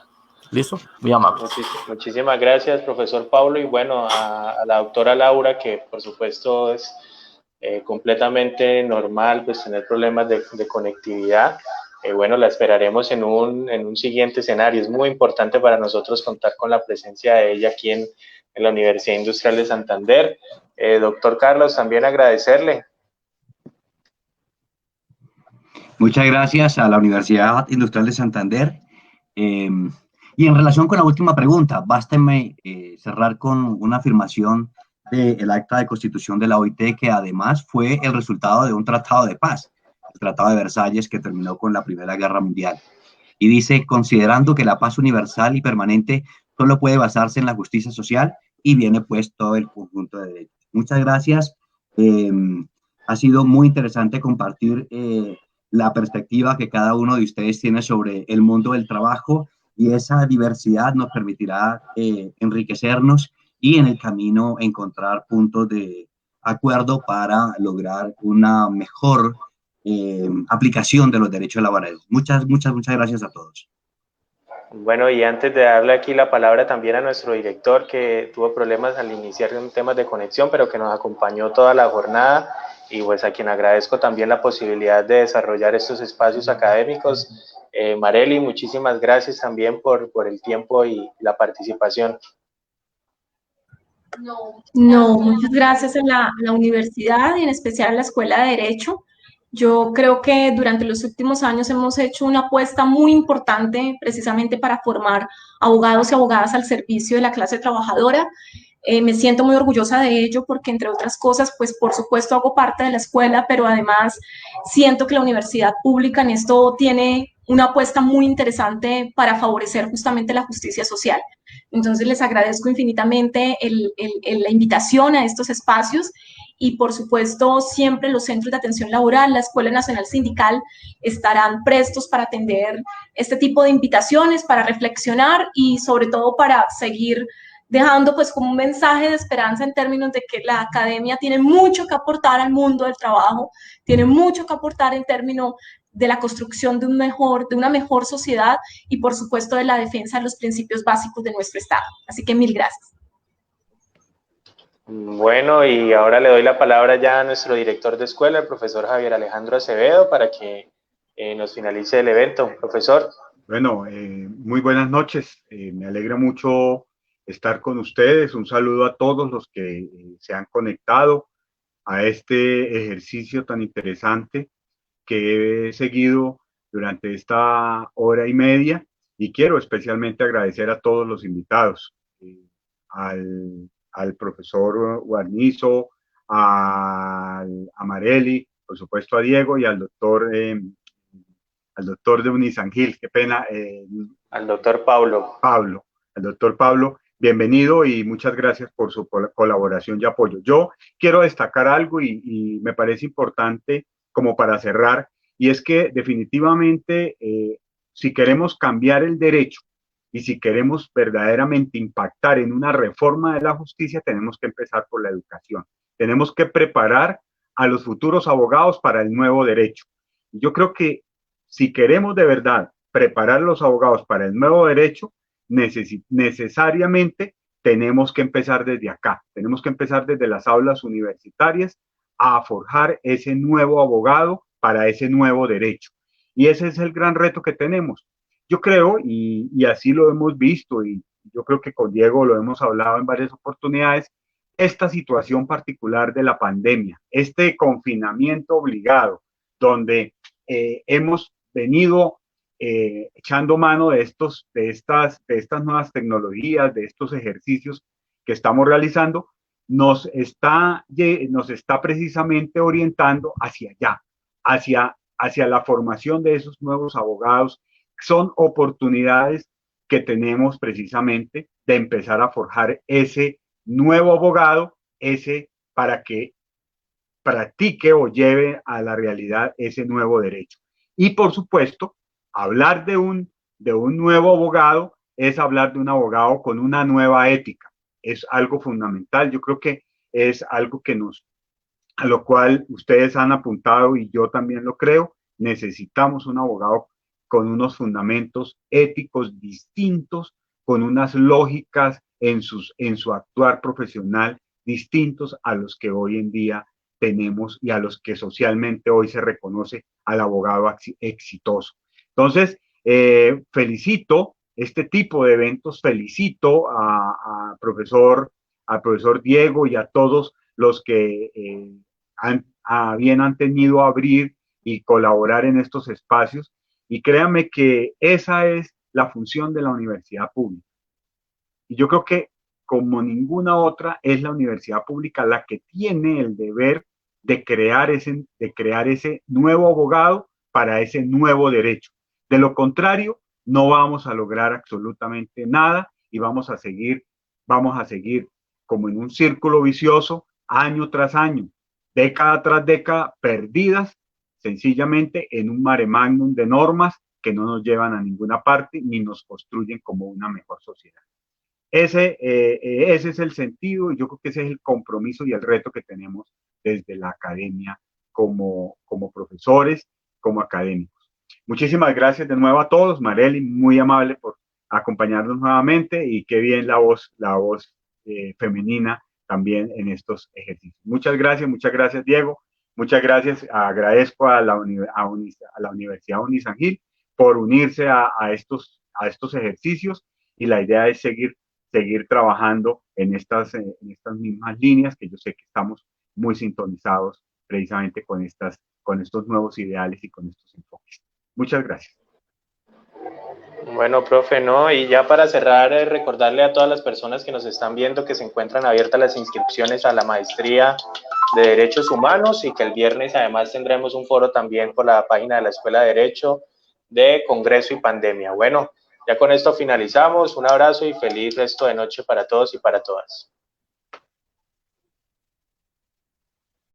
Speaker 3: ¿Listo? Muy amable.
Speaker 2: Muchísimas gracias, profesor Pablo, y bueno, a la doctora Laura, que por supuesto es completamente normal pues tener problemas de conectividad. Bueno, la esperaremos en un siguiente escenario. Es muy importante para nosotros contar con la presencia de ella aquí en la Universidad Industrial de Santander. Doctor Carlos, también agradecerle.
Speaker 5: Muchas gracias a la Universidad Industrial de Santander. Y en relación con la última pregunta, básteme cerrar con una afirmación del Acta de Constitución de la OIT, que además fue el resultado de un tratado de paz, el Tratado de Versalles, que terminó con la Primera Guerra Mundial. Y dice, considerando que la paz universal y permanente solo puede basarse en la justicia social, y viene pues todo el conjunto de derechos. Muchas gracias. Ha sido muy interesante compartir la perspectiva que cada uno de ustedes tiene sobre el mundo del trabajo, y esa diversidad nos permitirá enriquecernos y en el camino encontrar puntos de acuerdo para lograr una mejor aplicación de los derechos laborales. Muchas gracias a todos.
Speaker 2: Bueno, y antes de darle aquí la palabra también a nuestro director, que tuvo problemas al iniciar en temas de conexión, pero que nos acompañó toda la jornada, y pues a quien agradezco también la posibilidad de desarrollar estos espacios académicos. Marelli, muchísimas gracias también por el tiempo y la participación.
Speaker 6: No, muchas gracias a la universidad y en especial a la Escuela de Derecho. Yo creo que durante los últimos años hemos hecho una apuesta muy importante precisamente para formar abogados y abogadas al servicio de la clase trabajadora. Me siento muy orgullosa de ello porque, entre otras cosas, pues por supuesto hago parte de la escuela, pero además siento que la universidad pública en esto tiene una apuesta muy interesante para favorecer justamente la justicia social. Entonces les agradezco infinitamente la invitación a estos espacios, y por supuesto siempre los centros de atención laboral, la Escuela Nacional Sindical, estarán prestos para atender este tipo de invitaciones, para reflexionar y sobre todo para seguir dejando pues como un mensaje de esperanza en términos de que la academia tiene mucho que aportar al mundo del trabajo, tiene mucho que aportar en términos de la construcción de una mejor sociedad y por supuesto de la defensa de los principios básicos de nuestro Estado. Así que mil gracias.
Speaker 2: Bueno, y ahora le doy la palabra ya a nuestro director de escuela, el profesor Javier Alejandro Acevedo, para que nos finalice el evento. Profesor.
Speaker 7: Bueno, muy buenas noches. Me alegra mucho estar con ustedes. Un saludo a todos los que se han conectado a este ejercicio tan interesante que he seguido durante esta hora y media, y quiero especialmente agradecer a todos los invitados, al profesor Guarnizo, a Marelli, por supuesto a Diego, y al doctor de Unisangil, qué pena.
Speaker 2: Al doctor Pablo.
Speaker 7: Al doctor Pablo, bienvenido y muchas gracias por su colaboración y apoyo. Yo quiero destacar algo y me parece importante como para cerrar, y es que definitivamente si queremos cambiar el derecho y si queremos verdaderamente impactar en una reforma de la justicia, tenemos que empezar por la educación. Tenemos que preparar a los futuros abogados para el nuevo derecho. Yo creo que si queremos de verdad preparar a los abogados para el nuevo derecho, necesariamente tenemos que empezar desde acá, tenemos que empezar desde las aulas universitarias a forjar ese nuevo abogado para ese nuevo derecho. Y ese es el gran reto que tenemos. Yo creo, y así lo hemos visto, y yo creo que con Diego lo hemos hablado en varias oportunidades, esta situación particular de la pandemia, este confinamiento obligado, donde hemos venido echando mano de estas nuevas tecnologías, de estos ejercicios que estamos realizando, nos está precisamente orientando hacia allá, hacia la formación de esos nuevos abogados. Son oportunidades que tenemos precisamente de empezar a forjar ese nuevo abogado, ese para que practique o lleve a la realidad ese nuevo derecho. Y por supuesto, hablar de un nuevo abogado es hablar de un abogado con una nueva ética. Es algo fundamental. Yo creo que es algo a lo cual ustedes han apuntado y yo también lo creo. Necesitamos un abogado con unos fundamentos éticos distintos, con unas lógicas en su actuar profesional distintos a los que hoy en día tenemos y a los que socialmente hoy se reconoce al abogado exitoso. Entonces, felicito este tipo de eventos, felicito al profesor Diego y a todos los que bien han tenido a abrir y colaborar en estos espacios. Y créanme que esa es la función de la universidad pública. Y yo creo que como ninguna otra es la universidad pública la que tiene el deber de crear ese nuevo abogado para ese nuevo derecho. De lo contrario, no vamos a lograr absolutamente nada y vamos a seguir como en un círculo vicioso, año tras año, década tras década, perdidas sencillamente en un mare magnum de normas que no nos llevan a ninguna parte ni nos construyen como una mejor sociedad. Ese es el sentido y yo creo que ese es el compromiso y el reto que tenemos desde la academia como profesores, como académicos. Muchísimas gracias de nuevo a todos. Marely, muy amable por acompañarnos nuevamente y qué bien la voz femenina también en estos ejercicios. Muchas gracias Diego. Muchas gracias, agradezco a la Universidad Unisan Gil por unirse a estos ejercicios y la idea es seguir trabajando en estas mismas líneas que yo sé que estamos muy sintonizados precisamente con estos nuevos ideales y con estos enfoques. Muchas gracias.
Speaker 2: Bueno, profe, ¿no? Y ya para cerrar, recordarle a todas las personas que nos están viendo que se encuentran abiertas las inscripciones a la maestría de Derechos Humanos y que el viernes además tendremos un foro también por la página de la Escuela de Derecho de Congreso y Pandemia. Bueno, ya con esto finalizamos. Un abrazo y feliz resto de noche para todos y para todas.